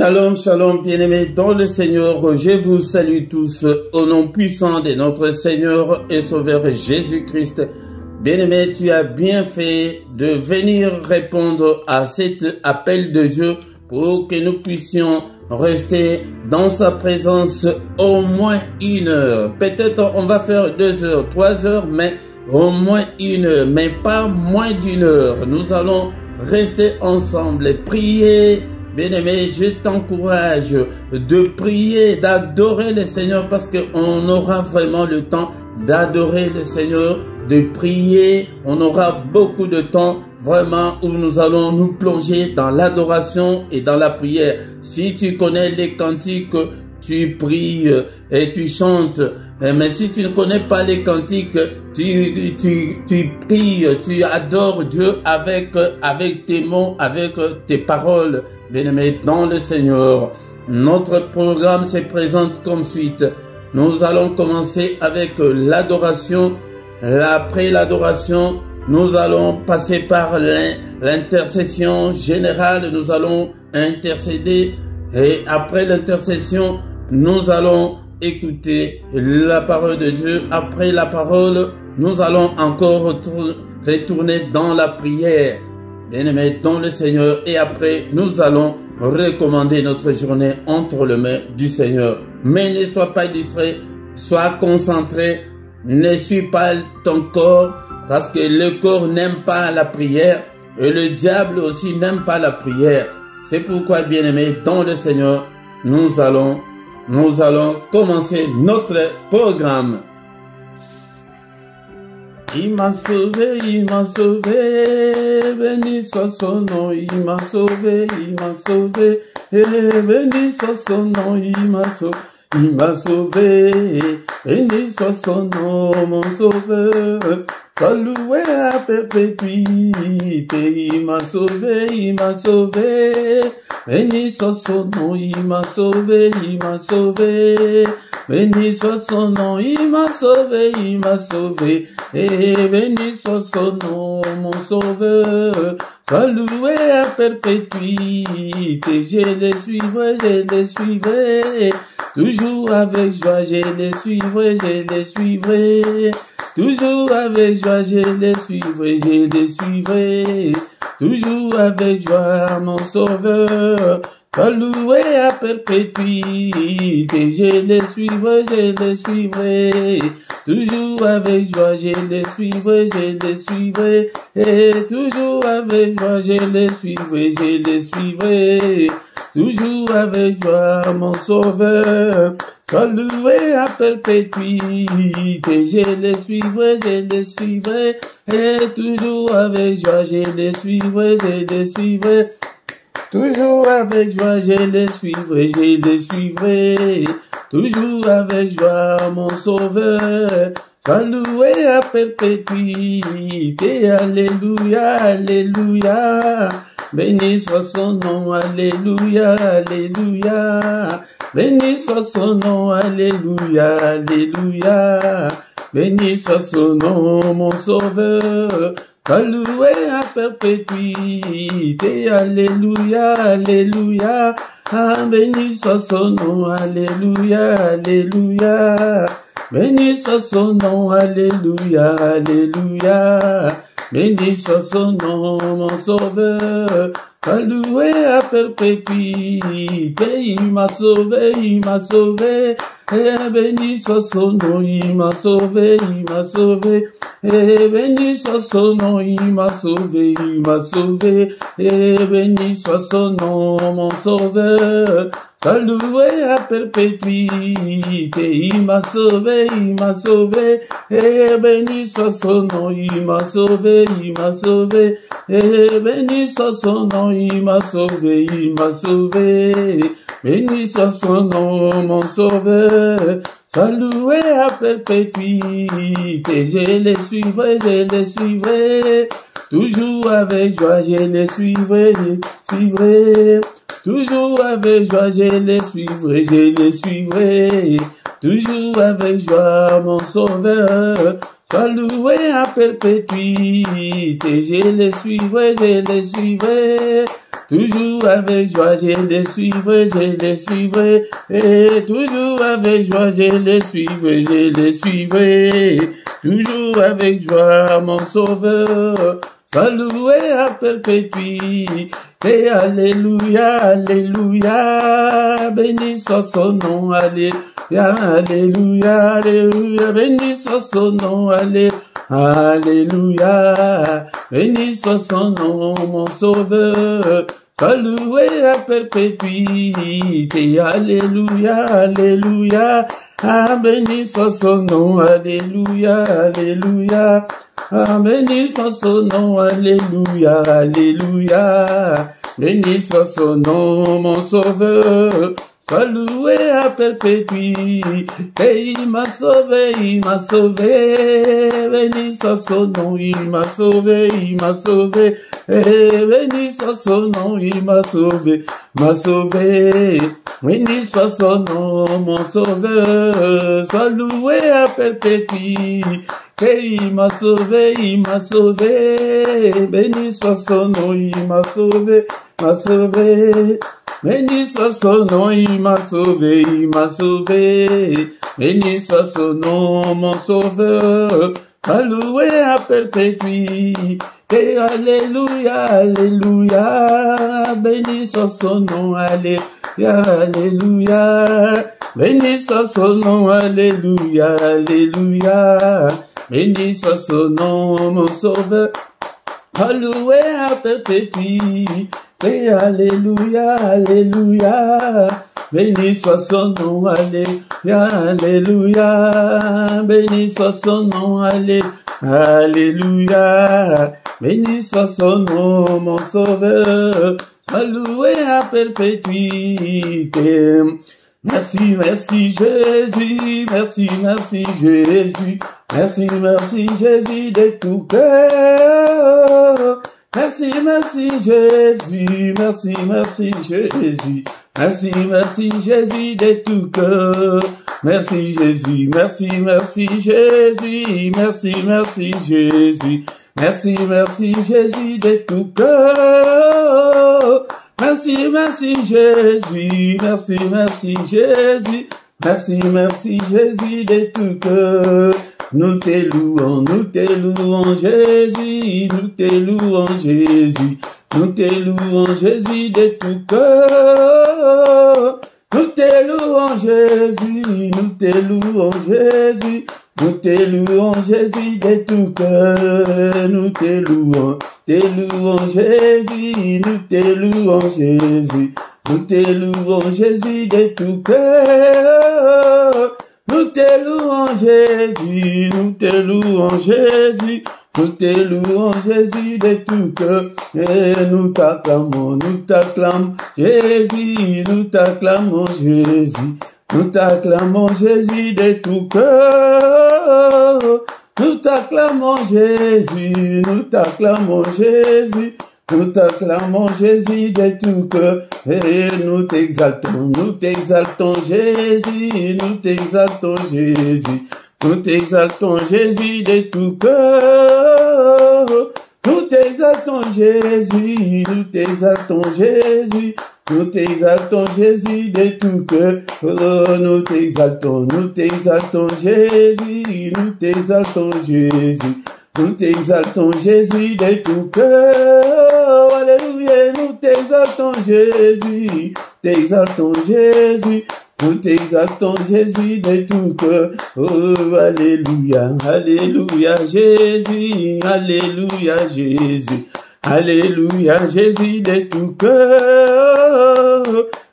Shalom, shalom, bien-aimés dans le Seigneur, je vous salue tous au nom puissant de notre Seigneur et Sauveur Jésus-Christ. Bien-aimé, tu as bien fait de venir répondre à cet appel de Dieu pour que nous puissions rester dans sa présence au moins 1 heure. Peut-être on va faire 2 heures, 3 heures, mais au moins 1 heure, mais pas moins d'1 heure. Nous allons rester ensemble et prier. Bien-aimé, je t'encourage de prier, d'adorer le Seigneur parce qu'on aura vraiment le temps d'adorer le Seigneur, de prier. On aura beaucoup de temps vraiment où nous allons nous plonger dans l'adoration et dans la prière. Si tu connais les cantiques, tu pries et tu chantes. Mais si tu ne connais pas les cantiques, tu pries, tu adores Dieu avec tes mots, avec tes paroles. Bien-aimés dans le Seigneur, notre programme se présente comme suite. Nous allons commencer avec l'adoration. Après l'adoration, nous allons passer par l'intercession générale. Nous allons intercéder. Et après l'intercession, nous allons écouter la parole de Dieu. Après la parole, nous allons encore retourner dans la prière. Bien-aimés dans le Seigneur, et après nous allons recommander notre journée entre les mains du Seigneur. Mais ne sois pas distrait, sois concentré, ne suis pas ton corps, parce que le corps n'aime pas la prière, et le diable aussi n'aime pas la prière. C'est pourquoi, bien-aimés dans le Seigneur, nous allons commencer notre programme. Il m'a sauvé, béni soit son nom, il m'a sauvé, béni soit son nom, il m'a sauvé, béni soit son nom, mon sauveur, sois loué à perpétuité, il m'a sauvé, béni soit son nom, il m'a sauvé, béni soit son nom, il m'a sauvé, et béni soit son nom, mon sauveur, sois loué à perpétuité, je les suivrai, toujours avec joie, je les suivrai, toujours avec joie, je les suivrai, toujours avec joie, mon sauveur, sois loué à perpétuité, je les suivrai, toujours avec joie, je les suivrai, et toujours avec joie, je les suivrai, toujours avec joie, mon sauveur, sois loué à perpétuité, je les suivrai, et toujours avec joie, je les suivrai, toujours avec joie, je les suivrai, toujours avec joie, mon sauveur, sois loué à perpétuité, alléluia, alléluia, béni soit son nom, alléluia, alléluia, béni soit son nom, alléluia, alléluia, béni soit son nom, mon sauveur, sois loué à perpétuité, alléluia, alléluia, ah, béni soit son nom, alléluia, alléluia, béni soit son nom, alléluia, alléluia, béni soit son nom, mon sauveur, sois loué à perpétuité, il m'a sauvé, et béni soit son nom, il m'a sauvé, et béni soit son nom, il m'a sauvé, et béni soit son nom, mon sauveur, sois loué à perpétuité, il m'a sauvé, et béni soit son nom, il m'a sauvé, et béni soit son nom, il m'a sauvé, béni soit son nom, mon sauveur, sois loué à perpétuité, je les suivrai, toujours avec joie, je les suivrai, toujours avec joie, je les suivrai, toujours avec joie, mon sauveur, sois loué à perpétuité, je les suivrai, Toujours avec joie, je les suivrai, je les suivrai. Et toujours avec joie, je les suivrai, je les suivrai. Toujours avec joie, mon sauveur. Sois loué à perpétuité. Et alléluia, alléluia. Béni soit son nom, alléluia, alléluia, alléluia. Béni soit son nom, alléluia. Alléluia, béni soit son nom, mon sauveur, sois loué à perpétuité, alléluia, alléluia, ah, béni soit son nom, alléluia, alléluia, ah, béni soit son nom, alléluia, alléluia, béni soit son nom, mon sauveur, sois loué à perpétuité, il m'a sauvé, béni soit son nom, il m'a sauvé, béni soit son nom, il m'a sauvé, béni soit son nom, mon sauveur, sois loué à perpétuité, il m'a sauvé, béni soit son nom, il m'a sauvé, béni soit son nom, il m'a sauvé, béni soit son nom, mon sauveur, alloué à perpétuité, alléluia, alléluia, béni soit son nom, alléluia, alléluia, béni soit son nom, alléluia, alléluia, béni soit son nom, mon sauveur, alloué à perpétuité. Alléluia, alléluia, béni soit son nom, alléluia, alléluia, béni soit son nom, alléluia, béni soit son nom, mon sauveur, sois loué à perpétuité. Merci, merci Jésus, merci, merci Jésus, merci, merci Jésus de tout cœur. Merci, merci Jésus, merci, merci Jésus, merci, merci Jésus de tout cœur. Merci Jésus, merci, merci Jésus, merci, merci Jésus, merci, merci Jésus de tout cœur. Merci, merci Jésus, merci, merci Jésus, merci, merci Jésus de tout cœur. Nous te louons Jésus, nous te louons Jésus, nous te louons Jésus de tout cœur. Nous te louons Jésus, nous te louons Jésus, nous te louons Jésus de tout cœur. Nous te louons Jésus, nous te louons Jésus, nous te louons Jésus de tout cœur. Nous te louons Jésus, nous te louons Jésus, nous te louons Jésus de tout cœur. Et nous t'acclamons Jésus, nous t'acclamons Jésus, nous t'acclamons Jésus de tout cœur. Nous t'acclamons Jésus, nous t'acclamons Jésus, nous t'acclamons Jésus de tout cœur, et nous t'exaltons Jésus, nous t'exaltons Jésus, nous t'exaltons Jésus de tout cœur, nous t'exaltons Jésus, nous t'exaltons Jésus, nous t'exaltons Jésus de tout cœur, nous t'exaltons Jésus, nous t'exaltons Jésus. Nous t'exaltons Jésus de tout cœur, alléluia, nous t'exaltons Jésus, nous t'exaltons Jésus de tout cœur, oh alléluia, alléluia Jésus, alléluia Jésus, alléluia Jésus de tout cœur,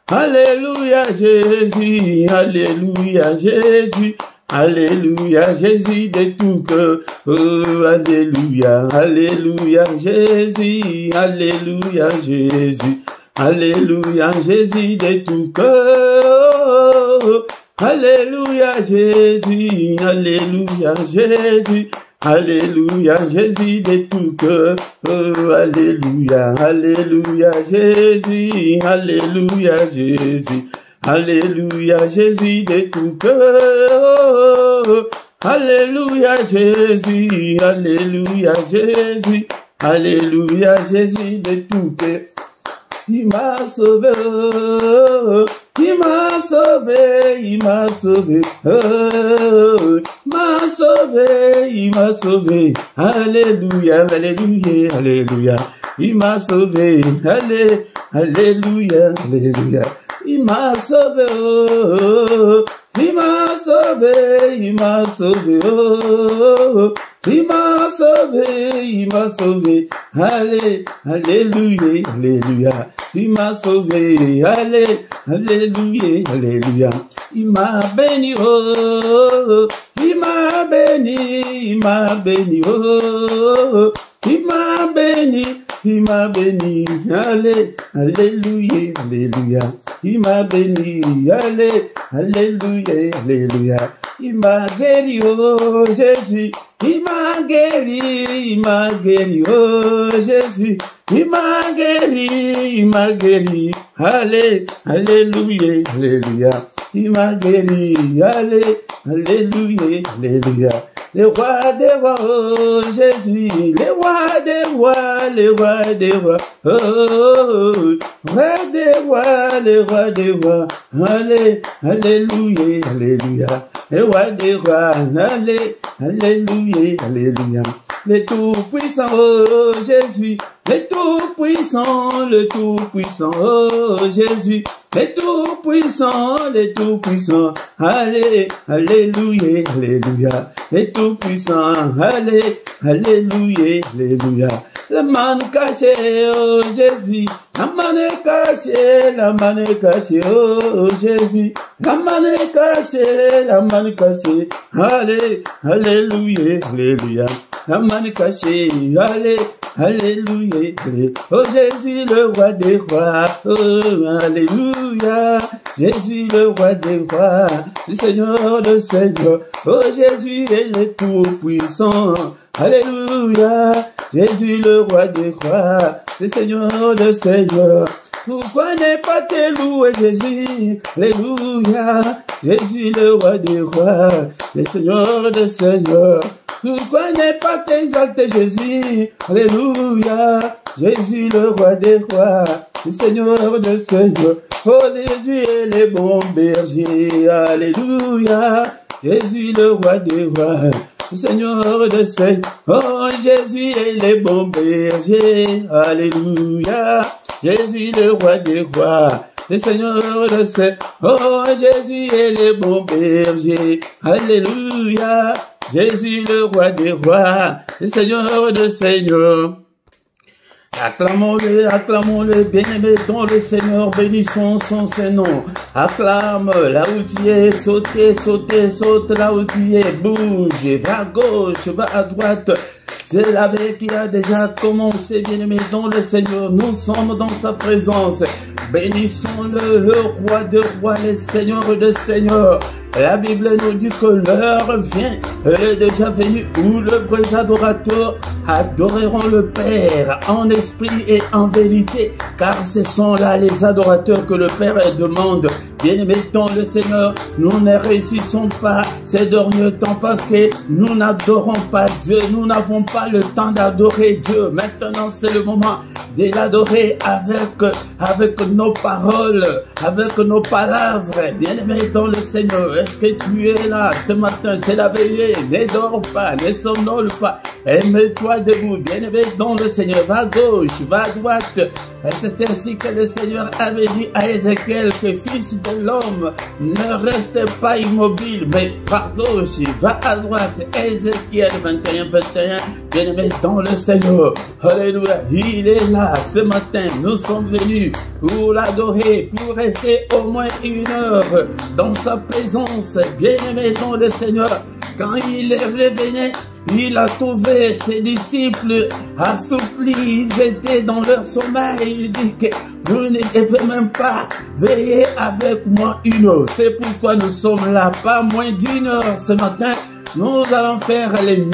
alléluia Jésus, alléluia Jésus. Alléluia, Jésus de tout cœur. Oh, alléluia, alléluia, Jésus. Alléluia, Jésus. Alléluia, Jésus de tout cœur. Alléluia, Jésus. Alléluia, Jésus. Alléluia, Jésus de tout cœur. Oh, alléluia, alléluia, Jésus. Alléluia, Jésus. Alléluia, Jésus de tout cœur. Alléluia, Jésus. Alléluia, Jésus. Alléluia, Jésus de tout cœur. il m'a sauvé, oh, il m'a sauvé, il m'a sauvé, oh, il m'a sauvé, alléluia, alléluia, alléluia, il m'a sauvé, alléluia, alléluia, il m'a sauvé, oh, il m'a sauvé, il m'a sauvé, oh, il m'a sauvé, alléluia, alléluia, il m'a sauvé, alléluia, alléluia, il m'a béni, oh, il m'a béni, oh, il m'a béni, alléluia, alléluia, il m'a béni, alléluia, alléluia, il m'a guéri, oh Jésus, il m'a guéri, oh Jésus, il m'a guéri, alléluia, alléluia, il m'a guéri, alléluia, alléluia. Les rois des rois, oh Jésus, les rois des rois, les rois des rois, oh, roi des rois, les rois des rois, alléluia, alléluia, les rois des rois, alléluia, alléluia, les tout-puissants, oh Jésus, les tout-puissants, oh Jésus, les tout-puissants, alléluia, alléluia, les tout-puissants, alléluia, alléluia. La main cachée, oh Jésus, la main cachée, oh Jésus, la main cachée, alléluia, alléluia, la main cachée, alléluia, oh Jésus le roi des rois, oh alléluia, Jésus le roi des rois, le Seigneur de Seigneur, oh Jésus est le tout-puissant, alléluia, Jésus le roi des rois, le Seigneur de Seigneur. Pourquoi ne pas te louer Jésus, alléluia, Jésus le roi des rois, le Seigneur de Seigneur. Pourquoi ne pas t'exalter Jésus, alléluia, Jésus le roi des rois, le Seigneur de Seigneur. Oh Jésus est le bon berger, alléluia, Jésus le roi des rois, le Seigneur de Seigneur. Oh Jésus est le bon berger, alléluia, Jésus le roi des rois, le Seigneur de Seigneur. Oh Jésus est le bon berger, alléluia, Jésus le roi des rois, le Seigneur de Seigneur. Acclamons-le, bien-aimé dans le Seigneur, bénissons son Saint-Nom. Acclame là où tu es, saute là où tu es, bouge, va à gauche, va à droite. C'est la veille qui a déjà commencé, bien-aimé dans le Seigneur. Nous sommes dans sa présence. Bénissons-le, le roi de rois, le Seigneur de seigneurs. La Bible nous dit que l'heure vient, elle est déjà venue, où le vrai adorateur adoreront le Père en esprit et en vérité, car ce sont là les adorateurs que le Père demande. Bien-aimés dans le Seigneur, nous ne réussissons pas ces derniers temps parce que nous n'adorons pas Dieu, nous n'avons pas le temps d'adorer Dieu. Maintenant, c'est le moment de l'adorer avec nos paroles, avec nos palabres. Bien-aimés dans le Seigneur, est-ce que tu es là ce matin? C'est la veillée, ne dors pas, ne somnole pas, et mets-toi debout. Bien-aimé dans le Seigneur, va à gauche, va à droite. Et c'est ainsi que le Seigneur avait dit à Ézéchiel que fils de l'homme ne reste pas immobile, mais par gauche, va à droite. Ézéchiel 21, bien-aimé dans le Seigneur. Alléluia, il est là ce matin. Nous sommes venus pour l'adorer, pour rester au moins 1 heure dans sa présence. Bien-aimé dans le Seigneur, quand il est revenu, il a trouvé ses disciples assouplis, ils étaient dans leur sommeil. Il dit que vous ne devez même pas veiller avec moi 1 heure. C'est pourquoi nous sommes là, pas moins d'1 heure ce matin. Nous allons faire le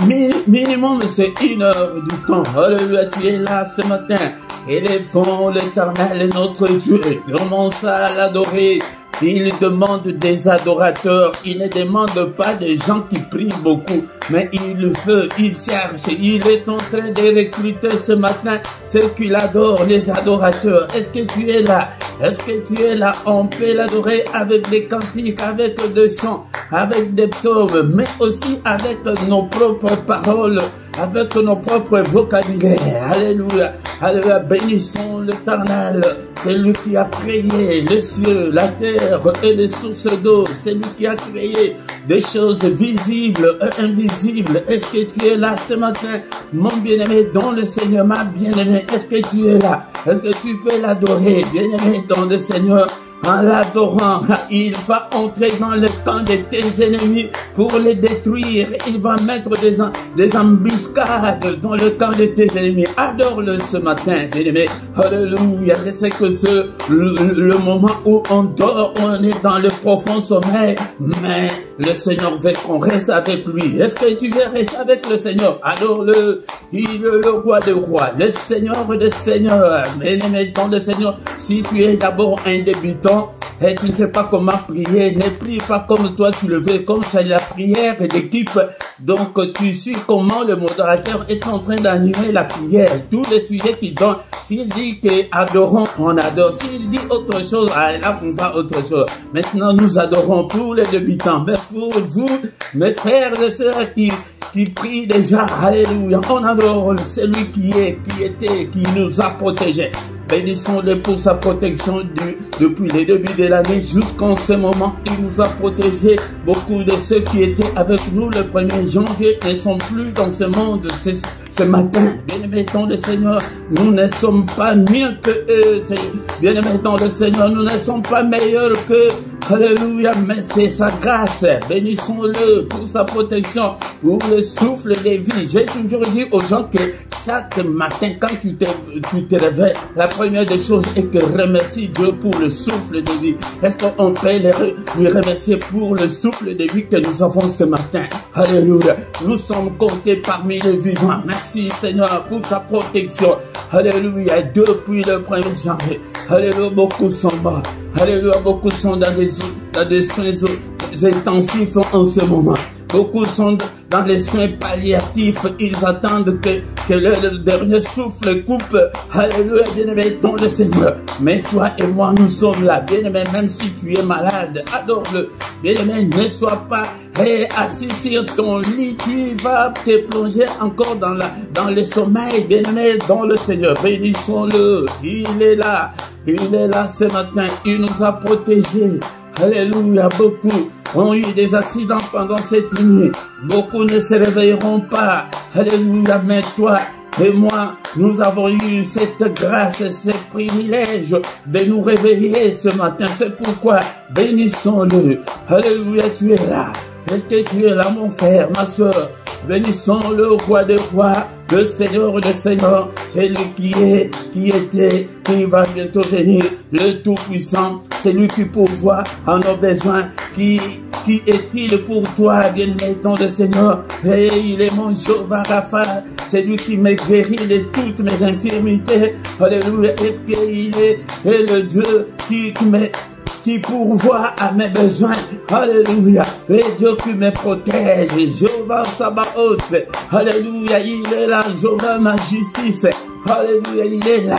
minimum, c'est 1 heure du temps. Alléluia, tu es là ce matin. Élevons l'Éternel, notre Dieu. Commence à l'adorer. il demande des adorateurs. Il ne demande pas des gens qui prient beaucoup, mais il veut, il cherche, il est en train de recruter ce matin ceux qui l'adorent, les adorateurs. Est-ce que tu es là? Est-ce que tu es là? On peut l'adorer avec des cantiques, avec des chants, avec des psaumes, mais aussi avec nos propres paroles, avec nos propres vocabulaires. Alléluia. Alléluia. Bénissons l'Éternel. C'est lui qui a créé les cieux, la terre et les sources d'eau. C'est lui qui a créé des choses visibles et invisibles. Est-ce que tu es là ce matin, mon bien-aimé dans le Seigneur, ma bien-aimée? Est-ce que tu es là? Est-ce que tu peux l'adorer, bien-aimé dans le Seigneur? En l'adorant, il va entrer dans le camp de tes ennemis pour les détruire. Il va mettre des embuscades dans le camp de tes ennemis. Adore-le ce matin, bien-aimé. Alléluia. Je sais que c'est le moment où on dort, on est dans le profond sommeil, mais le Seigneur veut qu'on reste avec lui. Est-ce que tu veux rester avec le Seigneur? Adore-le. Il est le roi des rois, le Seigneur des seigneurs. Bien-aimé dans le Seigneur, si tu es d'abord un débutant, et tu ne sais pas comment prier, ne prie pas comme toi tu le veux, comme c'est la prière d'équipe. Donc tu sais comment le modérateur est en train d'animer la prière. Tous les sujets qu'il donne, s'il dit que adorons, on adore. S'il dit autre chose, là on va autre chose. Maintenant nous adorons pour les débutants, mais pour vous, mes frères et sœurs qui prient déjà, alléluia, on adore celui qui était, qui nous a protégés. Bénissons-le pour sa protection depuis le début de l'année jusqu'en ce moment. Il nous a protégés. Beaucoup de ceux qui étaient avec nous le 1er janvier ne sont plus dans ce monde ce matin. Bien-aimés dans le Seigneur, nous ne sommes pas mieux que eux. Bien-aimés dans le Seigneur, nous ne sommes pas meilleurs qu'eux. Alléluia, mais c'est sa grâce. Bénissons-le pour sa protection, pour le souffle de vie. J'ai toujours dit aux gens que chaque matin, quand tu te réveilles, la première des choses est que remercie Dieu pour le souffle de vie. Est-ce qu'on peut lui remercier pour le souffle de vie que nous avons ce matin? Alléluia. Nous sommes comptés parmi les vivants. Merci Seigneur pour ta protection. Alléluia. Depuis le 1er janvier. Alléluia. Beaucoup sont morts. Alléluia. Beaucoup sont dans des soins intensifs en ce moment. Beaucoup sont dans les soins palliatifs. Ils attendent que le dernier souffle coupe. Alléluia, bien-aimé dans le Seigneur. Mais toi et moi, nous sommes là. Bien-aimé, même si tu es malade, adore-le. Bien-aimé, ne sois pas assis sur ton lit. Tu vas te plonger encore dans le sommeil. Bien-aimé dans le Seigneur. Bénissons-le. Il est là. Il est là ce matin. Il nous a protégés. Alléluia, beaucoup ont eu des accidents pendant cette nuit. Beaucoup ne se réveilleront pas. Alléluia, mais toi et moi, nous avons eu cette grâce, ce privilège de nous réveiller ce matin. C'est pourquoi bénissons-le. Alléluia, tu es là. Est-ce que tu es là, mon frère, ma soeur? Bénissons le roi des rois, le Seigneur des seigneurs, celui qui est, qui était, qui va bientôt venir, le Tout-Puissant, celui qui pourvoit à nos besoins, qui est-il pour toi, bien-aimé dans le Seigneur? Et il est mon Jéhovah Rapha, c'est lui qui me guérit de toutes mes infirmités. Alléluia, est-ce qu'il est le Dieu qui pourvoit à mes besoins? Alléluia, le Dieu qui me protège, Jéhovah Sabaoth. Alléluia, il est là, Jéhovah ma justice. Alléluia, il est là.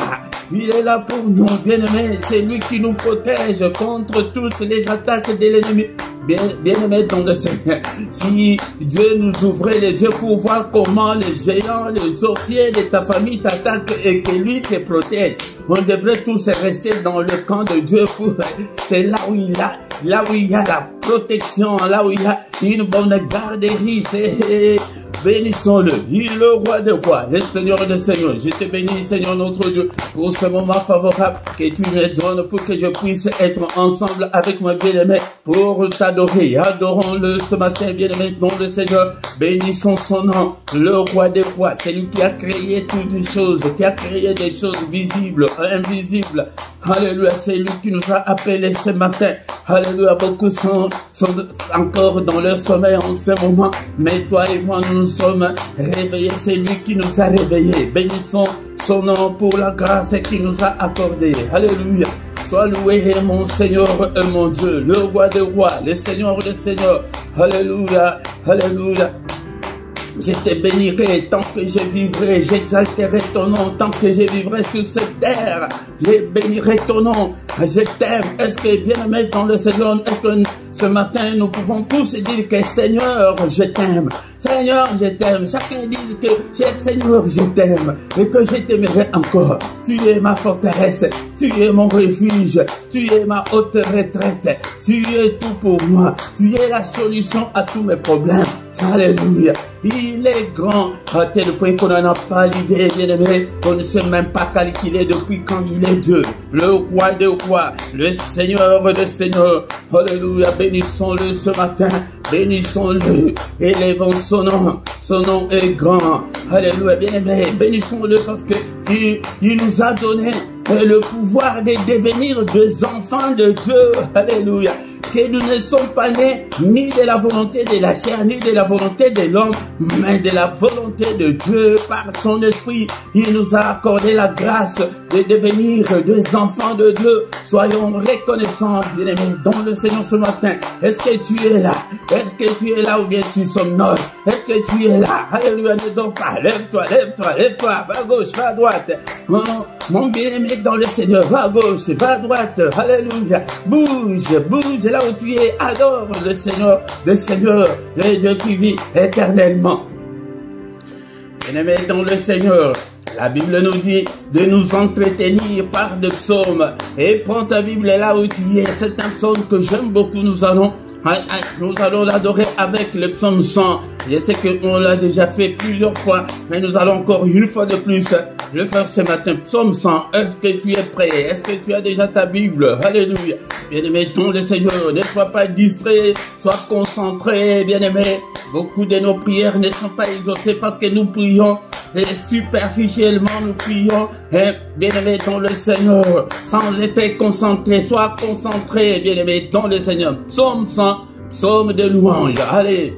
Il est là pour nous, bien-aimés. C'est lui qui nous protège contre toutes les attaques de l'ennemi. Bien-aimés dans le Seigneur, si Dieu nous ouvrait les yeux pour voir comment les géants, les sorciers de ta famille t'attaquent et que lui te protège, on devrait tous rester dans le camp de Dieu. C'est là où il y a la protection, là où il y a une bonne garderie. Bénissons-le, il est le roi des rois, le Seigneur des seigneurs. Je te bénis, Seigneur notre Dieu, pour ce moment favorable que tu me donnes pour que je puisse être ensemble avec mon bien-aimé pour t'adorer. Adorons-le ce matin, bien-aimé, dans le Seigneur. Bénissons son nom, le roi des rois. C'est lui qui a créé toutes les choses, qui a créé des choses visibles, invisibles. Alléluia, c'est lui qui nous a appelés ce matin. Alléluia, beaucoup sont encore dans leur sommeil en ce moment. Mais toi et moi, nous sommes réveillés. C'est lui qui nous a réveillés. Bénissons son nom pour la grâce qu'il nous a accordée. Alléluia. Sois loué, mon Seigneur et mon Dieu, le roi des rois, le Seigneur des seigneurs. Alléluia, alléluia. Je te bénirai tant que je vivrai, j'exalterai ton nom tant que je vivrai sur cette terre. Je bénirai ton nom, je t'aime. Est-ce que, bien-aimé dans le Seigneur, est-ce que ce matin nous pouvons tous dire que Seigneur, je t'aime. Seigneur, je t'aime. Chacun dit que Seigneur, je t'aime et que je t'aimerai encore. Tu es ma forteresse, tu es mon refuge, tu es ma haute retraite, tu es tout pour moi, tu es la solution à tous mes problèmes. Alléluia. Il est grand à tel point qu'on n'en a pas l'idée, bien-aimé, qu'on ne sait même pas calculer depuis quand il est Dieu. Le roi des rois, le Seigneur des seigneurs. Alléluia. Bénissons-le ce matin. Bénissons-le. Élevons son nom. Son nom est grand. Alléluia. Bien-aimé, bénissons-le parce que il nous a donné le pouvoir de devenir des enfants de Dieu. Alléluia. Que nous ne sommes pas nés ni de la volonté de la chair, ni de la volonté de l'homme, mais de la volonté de Dieu par son esprit. Il nous a accordé la grâce de devenir des enfants de Dieu. Soyons reconnaissants, bien-aimés, dans le Seigneur ce matin. Est-ce que tu es là? Est-ce que tu es là ou bien tu somnoles? Est-ce que tu es là? Alléluia, ne dors pas. Lève-toi, lève-toi, lève-toi. Va à gauche, va à droite. Oh, mon bien-aimé dans le Seigneur, va à gauche, va à droite. Alléluia. Bouge, bouge là où tu es. Adore le Seigneur, le Dieu qui vit éternellement. Bien-aimé dans le Seigneur, la Bible nous dit de nous entretenir par des psaumes. Et prends ta Bible là où tu es. C'est un psaume que j'aime beaucoup. Nous allons l'adorer avec le psaume 100. Je sais qu'on l'a déjà fait plusieurs fois, mais nous allons encore une fois de plus le faire ce matin. Psaume 100. Est-ce que tu es prêt? Est-ce que tu as déjà ta Bible? Alléluia. Bien-aimé, ton le Seigneur, ne sois pas distrait, sois concentré, bien-aimé. Beaucoup de nos prières ne sont pas exaucées parce que nous prions et superficiellement, nous prions, bien-aimé, dans le Seigneur, sans être concentré. Sois concentré, bien-aimé, dans le Seigneur. Psaume 100, psaume de louange. Allez,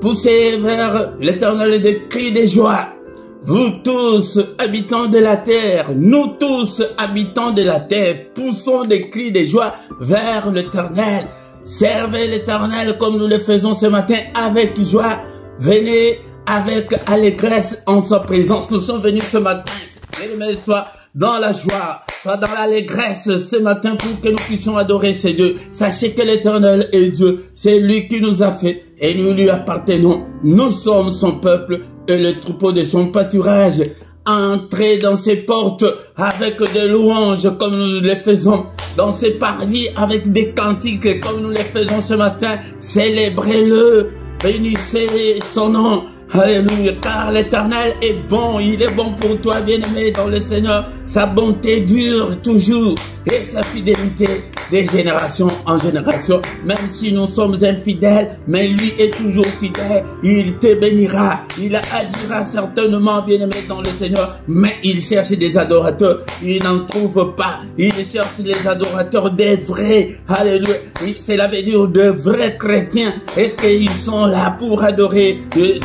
poussez vers l'Éternel des cris de joie. Vous tous, habitants de la terre, nous tous, habitants de la terre, poussons des cris de joie vers l'Éternel. Servez l'Éternel comme nous le faisons ce matin avec joie. Venez avec allégresse en sa présence. Nous sommes venus ce matin. Sois dans la joie, soit dans l'allégresse ce matin pour que nous puissions adorer ces dieux. Sachez que l'Éternel est Dieu. C'est lui qui nous a fait et nous lui appartenons. Nous sommes son peuple et le troupeau de son pâturage. Entrez dans ses portes avec des louanges comme nous les faisons, dans ses parvis avec des cantiques comme nous les faisons ce matin. Célébrez-le, bénissez son nom. Alléluia, car l'Éternel est bon, il est bon pour toi, bien-aimé dans le Seigneur. Sa bonté dure toujours et sa fidélité de génération en génération. Même si nous sommes infidèles, mais lui est toujours fidèle. Il te bénira, il agira certainement, bien-aimé dans le Seigneur. Mais il cherche des adorateurs, il n'en trouve pas. Il cherche les adorateurs des vrais. Alléluia, cela veut dire de vrais chrétiens. Est-ce qu'ils sont là pour adorer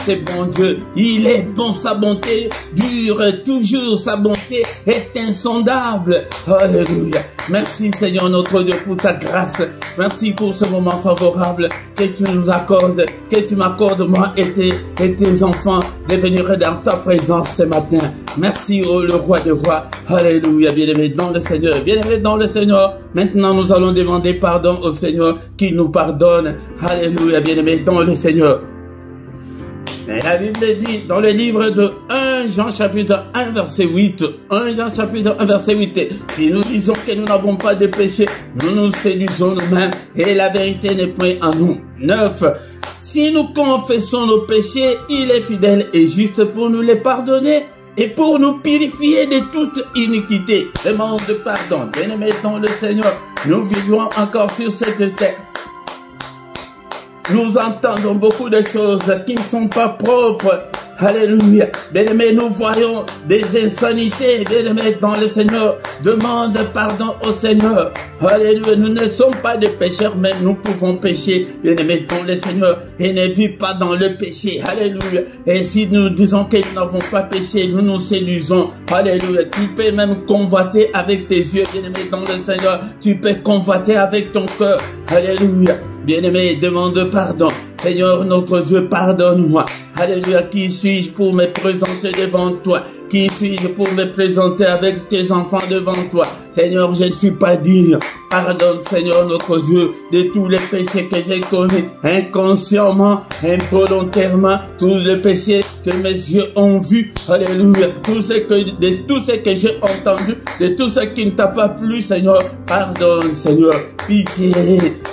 ces bons dieux? Il est bon, sa bonté dure toujours, sa bonté est insondable. Alléluia. Merci Seigneur notre Dieu pour ta grâce. Merci pour ce moment favorable que tu nous accordes, que tu m'accordes moi et tes enfants de venir dans ta présence ce matin. Merci le roi des rois. Alléluia, bien-aimé dans le Seigneur. Bien-aimé dans le Seigneur. Maintenant nous allons demander pardon au Seigneur qui nous pardonne. Alléluia, bien-aimé dans le Seigneur. Et la Bible dit dans le livre de 1 Jean chapitre 1 verset 8, 1 Jean chapitre 1 verset 8, si nous disons que nous n'avons pas de péché, nous nous séduisons nous-mêmes et la vérité n'est point en nous. 9. Si nous confessons nos péchés, il est fidèle et juste pour nous les pardonner et pour nous purifier de toute iniquité. Demande pardon. Bien-aimé dans le Seigneur, nous vivons encore sur cette terre. Nous entendons beaucoup de choses qui ne sont pas propres Alléluia. Bien-aimé, nous voyons des insanités. Bien-aimé, dans le Seigneur, demande pardon au Seigneur. Alléluia. Nous ne sommes pas des pécheurs, mais nous pouvons pécher. Bien-aimé, dans le Seigneur, et ne vivons pas dans le péché. Alléluia. Et si nous disons que nous n'avons pas péché, nous nous séduisons. Alléluia. Tu peux même convoiter avec tes yeux, bien-aimé, dans le Seigneur. Tu peux convoiter avec ton cœur. Alléluia. Bien-aimé, demande pardon. Seigneur, notre Dieu, pardonne-moi. Alléluia. Qui suis-je pour me présenter devant toi? Qui suis-je pour me présenter avec tes enfants devant toi? Seigneur, je ne suis pas digne. Pardonne, Seigneur, notre Dieu, de tous les péchés que j'ai commis, inconsciemment, involontairement, tous les péchés que mes yeux ont vus. Alléluia. De tout ce que j'ai entendu, de tout ce qui ne t'a pas plu, Seigneur. Pardonne, Seigneur. Pitié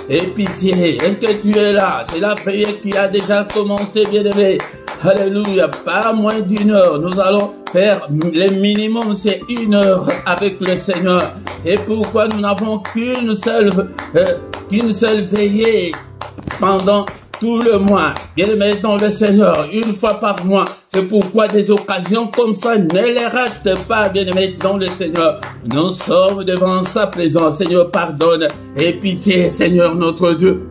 et pitié. Est-ce que tu es là? C'est la prière qui a déjà commencé, bien-aimé. Alléluia. Pas moins d'1 heure. Nous allons faire le minimum, c'est 1 heure avec le Seigneur. Et pourquoi nous n'avons qu'une seule veillée pendant tout le mois. Bien-aimé dans le Seigneur, 1 fois par mois. C'est pourquoi des occasions comme ça, ne les rate pas, bien-aimé dans le Seigneur. Nous sommes devant sa présence. Seigneur, pardonne et pitié, Seigneur notre Dieu.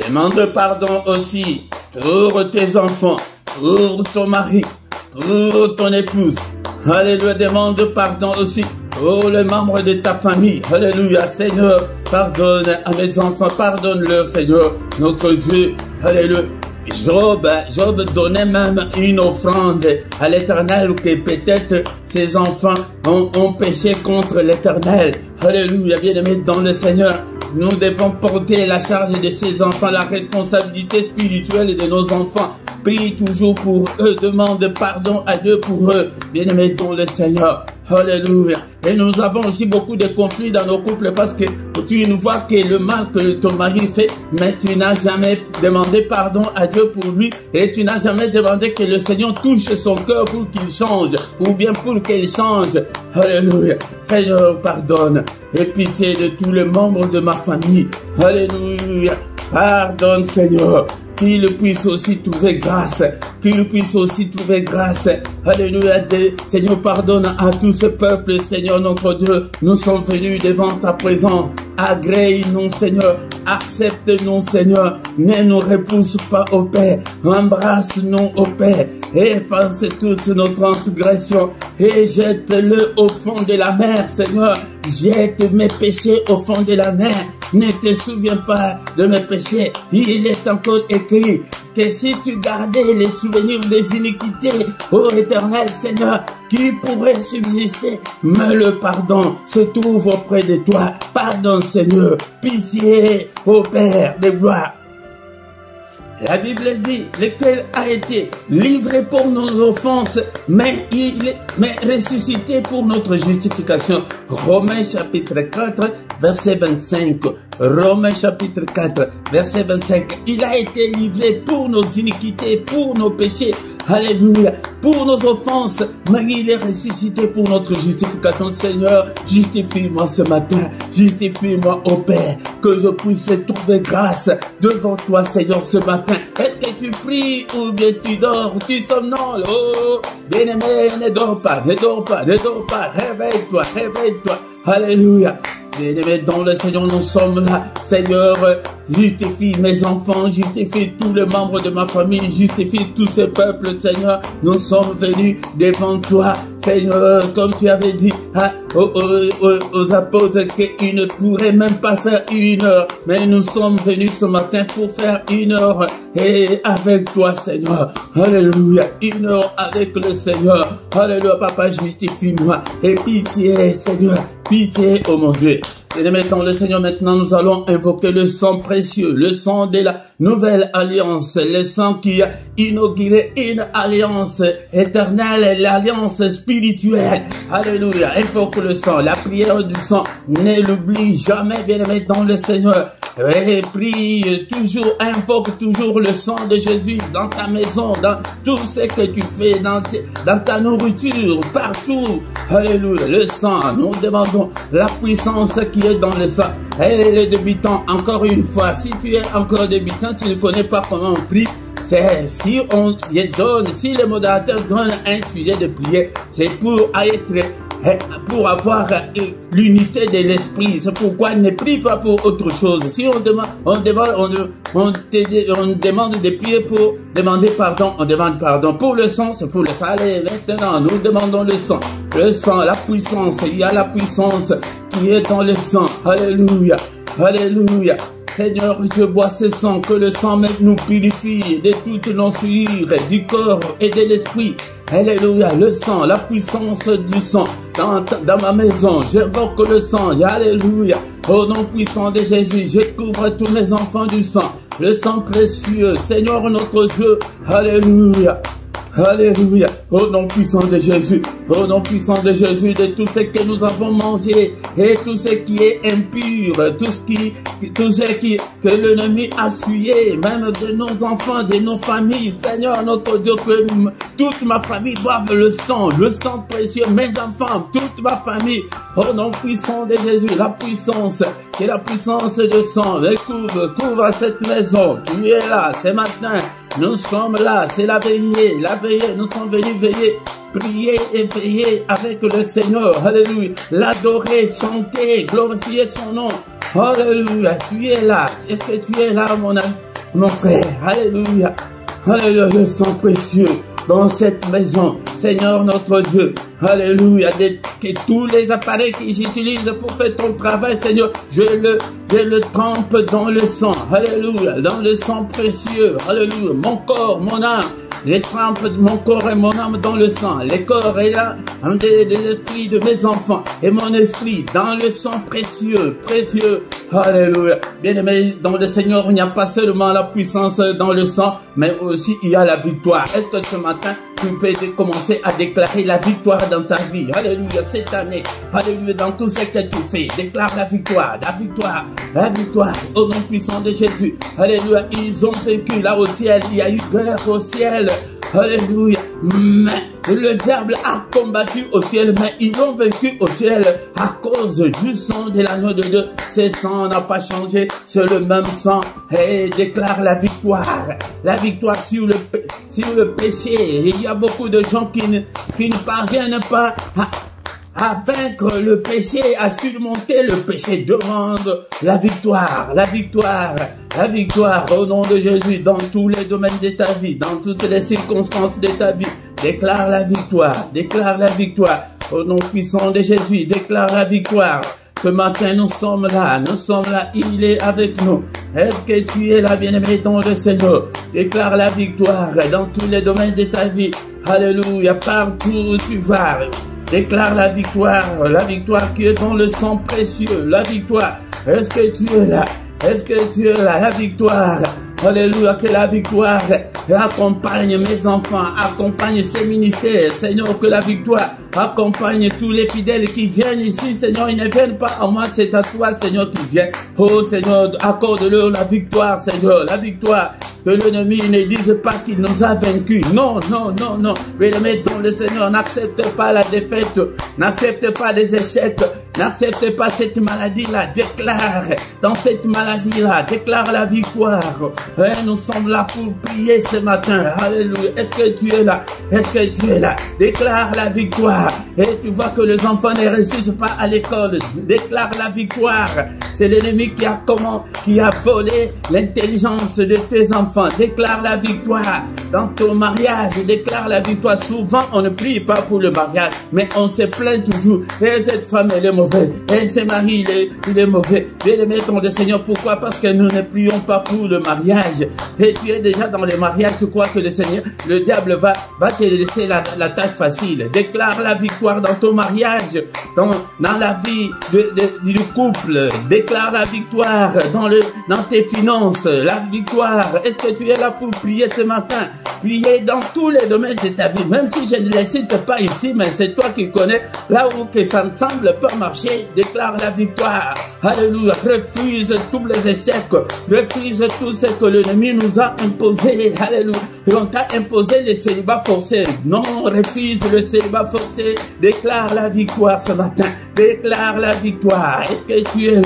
Demande pardon aussi pour tes enfants, pour ton mari, pour ton épouse. Alléluia, demande pardon aussi pour les membres de ta famille. Alléluia, Seigneur, pardonne à mes enfants, pardonne-leur, Seigneur, notre Dieu. Alléluia. Job donnait même une offrande à l'Éternel, que peut-être ses enfants ont péché contre l'Éternel. Alléluia, bien-aimés dans le Seigneur. Nous devons porter la charge de ces enfants, la responsabilité spirituelle de nos enfants. Prie toujours pour eux, demande pardon à Dieu pour eux. Bien-aimés dans le Seigneur. Alléluia. Et nous avons aussi beaucoup de conflits dans nos couples parce que tu ne vois que le mal que ton mari fait, mais tu n'as jamais demandé pardon à Dieu pour lui et tu n'as jamais demandé que le Seigneur touche son cœur pour qu'il change ou bien pour qu'elle change. Alléluia. Seigneur, pardonne et pitié de tous les membres de ma famille. Alléluia. Pardonne, Seigneur. Qu'il puisse aussi trouver grâce. Qu'il puisse aussi trouver grâce. Alléluia. Seigneur, pardonne à tout ce peuple, Seigneur notre Dieu. Nous sommes venus devant ta présence. Agrée-nous, Seigneur. Accepte-nous, Seigneur. Ne nous repousse pas au Père. Embrasse-nous au Père. Efface toutes nos transgressions. Et jette-le au fond de la mer, Seigneur. Jette mes péchés au fond de la mer. Ne te souviens pas de mes péchés. Il est encore écrit que si tu gardais les souvenirs des iniquités, ô Éternel Seigneur, qui pourrait subsister, mais le pardon se trouve auprès de toi. Pardonne, Seigneur. Pitié, ô Père de gloire. La Bible dit, lequel a été livré pour nos offenses, mais ressuscité pour notre justification. Romains chapitre 4, verset 25. Romains chapitre 4, verset 25. Il a été livré pour nos iniquités, pour nos péchés. Alléluia. Pour nos offenses, mais il est ressuscité pour notre justification. Seigneur, justifie-moi ce matin. Justifie-moi au Père. Que je puisse trouver grâce devant toi, Seigneur, ce matin. Est-ce que tu pries ou bien tu dors? Tu somnoles? Oh, bien-aimé, ne dors pas, ne dors pas, ne dors pas. Réveille-toi, réveille-toi. Alléluia. Bien-aimés dans le Seigneur, nous sommes là. Seigneur, justifie mes enfants, justifie tous les membres de ma famille, justifie tous ces peuples, Seigneur. Nous sommes venus devant toi, Seigneur, comme tu avais dit aux apôtres qu'ils ne pourraient même pas faire 1 heure. Mais nous sommes venus ce matin pour faire 1 heure et avec toi, Seigneur. Alléluia. 1 heure avec le Seigneur. Alléluia, Papa, justifie-moi. Et pitié, Seigneur. Pitié, oh mon Dieu. Bien-aimés dans le Seigneur, maintenant nous allons invoquer le sang précieux, le sang de la nouvelle alliance, le sang qui a inauguré une alliance éternelle, l'alliance spirituelle. Alléluia. Invoque le sang, la prière du sang, ne l'oublie jamais, bien-aimés dans le Seigneur. Et prie toujours, invoque toujours le sang de Jésus dans ta maison, dans tout ce que tu fais, dans ta nourriture, partout. Alléluia. Le sang, nous demandons la puissance qui est dans le sang. Et les débutants, encore une fois, si tu es encore débutant, tu ne connais pas comment on prie, Si les modérateurs donnent un sujet de prière, c'est pour avoir l'unité de l'esprit. C'est pourquoi ne prie pas pour autre chose. Si on demande de prier pour demander pardon, on demande pardon. Pour le sang, c'est pour le sang. Allez, maintenant, nous demandons le sang. Le sang, la puissance, il y a la puissance qui est dans le sang. Alléluia, alléluia. Seigneur, je bois ce sang, que le sang même nous purifie de toutes nos souillures, du corps et de l'esprit. Alléluia, le sang, la puissance du sang dans ma maison. J'invoque le sang, alléluia. Au nom puissant de Jésus, je couvre tous mes enfants du sang. Le sang précieux, Seigneur notre Dieu, alléluia. Alléluia, au nom puissant de Jésus, au nom puissant de Jésus, de tout ce que nous avons mangé et tout ce qui est impur, tout ce que l'ennemi a souillé, même de nos enfants, de nos familles. Seigneur notre Dieu, que toute ma famille boive le sang précieux, mes enfants, toute ma famille, au nom puissant de Jésus, la puissance, qui est la puissance de sang, couvre cette maison. Tu es là, ce matin. Nous sommes là, c'est la veillée, nous sommes venus veiller, prier et veiller avec le Seigneur, alléluia, l'adorer, chanter, glorifier son nom, alléluia, tu es là, est-ce que tu es là mon frère, alléluia, alléluia, le sang précieux dans cette maison, Seigneur notre Dieu, alléluia, que tous les appareils que j'utilise pour faire ton travail, Seigneur, je le trempe dans le sang, alléluia, dans le sang précieux, alléluia, mon corps, mon âme, je trempe mon corps et mon âme dans le sang, le corps est là, de l'esprit de mes enfants, et mon esprit dans le sang précieux, alléluia, bien-aimé, dans le Seigneur, il n'y a pas seulement la puissance dans le sang, mais aussi il y a la victoire. Est-ce que ce matin, tu peux commencer à déclarer la victoire dans ta vie? Alléluia, cette année, alléluia, dans tout ce que tu fais, déclare la victoire, au nom puissant de Jésus. Alléluia, ils ont vécu là au ciel, il y a eu guerre au ciel. Alléluia, mais le diable a combattu au ciel, mais ils l'ont vaincu au ciel à cause du sang de l'agneau de Dieu. Ce sang n'a pas changé, c'est le même sang. Et déclare la victoire sur le péché. Il y a beaucoup de gens qui ne parviennent pas à vaincre le péché, à surmonter le péché. Demande la victoire au nom de Jésus, dans tous les domaines de ta vie, dans toutes les circonstances de ta vie. Déclare la victoire, au nom puissant de Jésus, déclare la victoire. Ce matin, nous sommes là, il est avec nous. Est-ce que tu es là, bien-aimé dans le Seigneur? Déclare la victoire dans tous les domaines de ta vie. Alléluia, partout où tu vas. Déclare la victoire qui est dans le sang précieux, la victoire. Est-ce que tu es là? La victoire. Alléluia, que la victoire accompagne mes enfants, accompagne ces ministères. Seigneur, que la victoire accompagne tous les fidèles qui viennent ici. Seigneur, ils ne viennent pas à moi, c'est à toi, Seigneur, qui vient. Oh Seigneur, accorde-leur la victoire, Seigneur, la victoire. Que l'ennemi ne dise pas qu'il nous a vaincus. Non. Bien-aimé dans le Seigneur, n'accepte pas la défaite, n'accepte pas les échecs, n'accepte pas cette maladie-là. Déclare dans cette maladie-là, déclare la victoire. Et nous sommes là pour prier ce matin. Alléluia. Est-ce que tu es là? Déclare la victoire. Et tu vois que les enfants ne réussissent pas à l'école. Déclare la victoire. C'est l'ennemi qui a volé l'intelligence de tes enfants. Déclare la victoire dans ton mariage. Déclare la victoire. Souvent, on ne prie pas pour le mariage, mais on se plaint toujours. Et cette femme, elle est mauvaise. Et ce mari, il est mauvais. Bien-aimé dans le Seigneur, pourquoi? Parce que nous ne prions pas pour le mariage. Et tu es déjà dans le mariage, tu crois que le Seigneur, le diable va te laisser la tâche facile. Déclare la victoire dans ton mariage, dans la vie du couple. Déclare la victoire dans tes finances. La victoire. Est-ce que tu es là pour prier ce matin? Prier dans tous les domaines de ta vie. Même si je ne les cite pas ici, mais c'est toi qui connais là où que ça ne semble pas marcher. Déclare la victoire. Alléluia. Refuse tous les échecs. Refuse tout ce que l'ennemi nous a imposé. Alléluia. Et on t'a imposé le célibat forcé. Non, refuse le célibat forcé. Déclare la victoire ce matin. Déclare la victoire. Est-ce que tu es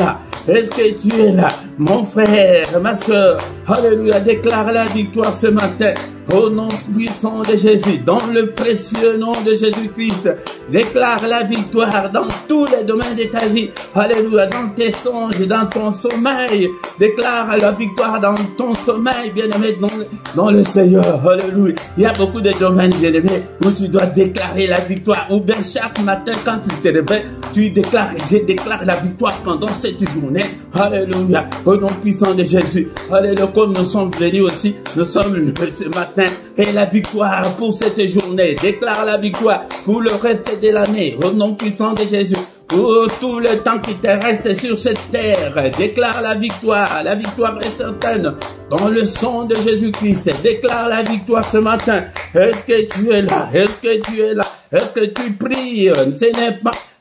là? mon frère, ma soeur, alléluia, déclare la victoire ce matin. Au nom puissant de Jésus, dans le précieux nom de Jésus-Christ, déclare la victoire dans tous les domaines de ta vie. Alléluia, dans tes songes, dans ton sommeil. Déclare la victoire dans ton sommeil, bien-aimé, dans le Seigneur. Alléluia. Il y a beaucoup de domaines, bien-aimé, où tu dois déclarer la victoire. Ou bien chaque matin, quand tu te réveilles, tu déclares, je déclare la victoire pendant cette journée. Alléluia. Au nom puissant de Jésus. Alléluia. Comme nous sommes venus aussi, nous sommes ce matin. Et la victoire pour cette journée. Déclare la victoire pour le reste de l'année. Au nom puissant de Jésus. Pour tout le temps qui te reste sur cette terre. Déclare la victoire. La victoire est certaine. Dans le sang de Jésus-Christ. Déclare la victoire ce matin. Est-ce que tu es là? Est-ce que tu es là? Est-ce que tu pries?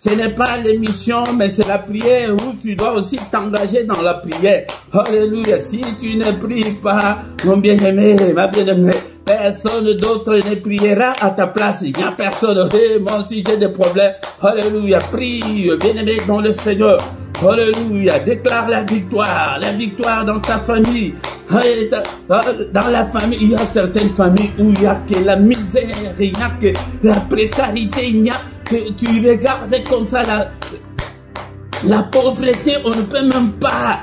Ce n'est pas l'émission, mais c'est la prière où tu dois aussi t'engager dans la prière. Alléluia. Si tu ne pries pas, mon bien-aimé, ma bien-aimée, personne d'autre ne priera à ta place. Il n'y a personne. Hey, moi aussi j'ai des problèmes. Alléluia. Prie, bien-aimé, dans le Seigneur. Alléluia. Déclare la victoire dans ta famille. Dans la famille, il y a certaines familles où il n'y a que la misère, il n'y a que la précarité, il n'y a que tu regardes comme ça la pauvreté, on ne peut même pas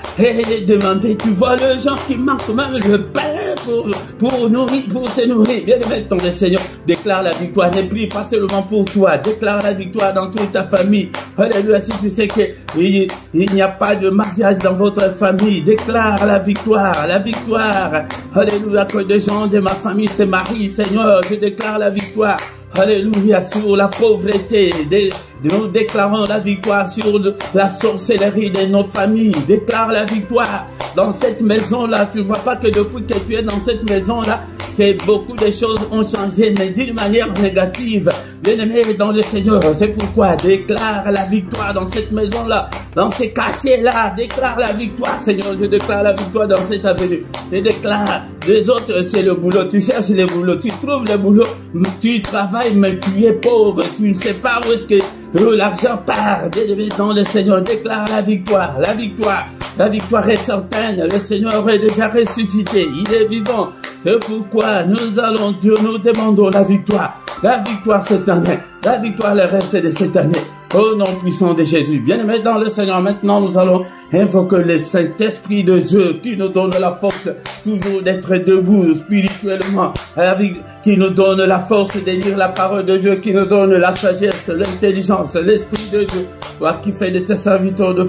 demander. Tu vois les gens qui manquent même le pain pour se nourrir. Bien aimé, ton Seigneur, déclare la victoire. Ne prie pas seulement pour toi. Déclare la victoire dans toute ta famille. Alléluia. Si tu sais qu'il n'y a pas de mariage dans votre famille, déclare la victoire. La victoire. Alléluia. Que des gens de ma famille se marient, Seigneur. Je déclare la victoire. Alléluia, sur la pauvreté, nous déclarons la victoire sur la sorcellerie de nos familles. Déclare la victoire dans cette maison-là. Tu ne vois pas que depuis que tu es dans cette maison-là, que beaucoup de choses ont changé, mais d'une manière négative. Bien-aimé dans le Seigneur, c'est pourquoi déclare la victoire dans cette maison-là, dans ces quartiers-là. Déclare la victoire, Seigneur. Je déclare la victoire dans cette avenue. Je déclare, les autres, c'est le boulot. Tu cherches le boulot, tu trouves le boulot, tu travailles, mais tu es pauvre. Tu ne sais pas où est-ce que l'argent part. Bien-aimé dans le Seigneur, déclare la victoire. La victoire. La victoire est certaine. Le Seigneur est déjà ressuscité. Il est vivant. C'est pourquoi nous demandons la victoire. La victoire cette année. La victoire le reste de cette année. Au nom puissant de Jésus. Bien-aimé dans le Seigneur, maintenant nous allons invoquer le Saint-Esprit de Dieu qui nous donne la force toujours d'être debout spirituellement, qui nous donne la force de lire la parole de Dieu, qui nous donne la sagesse, l'intelligence, l'Esprit de Dieu, toi qui fais de tes serviteurs de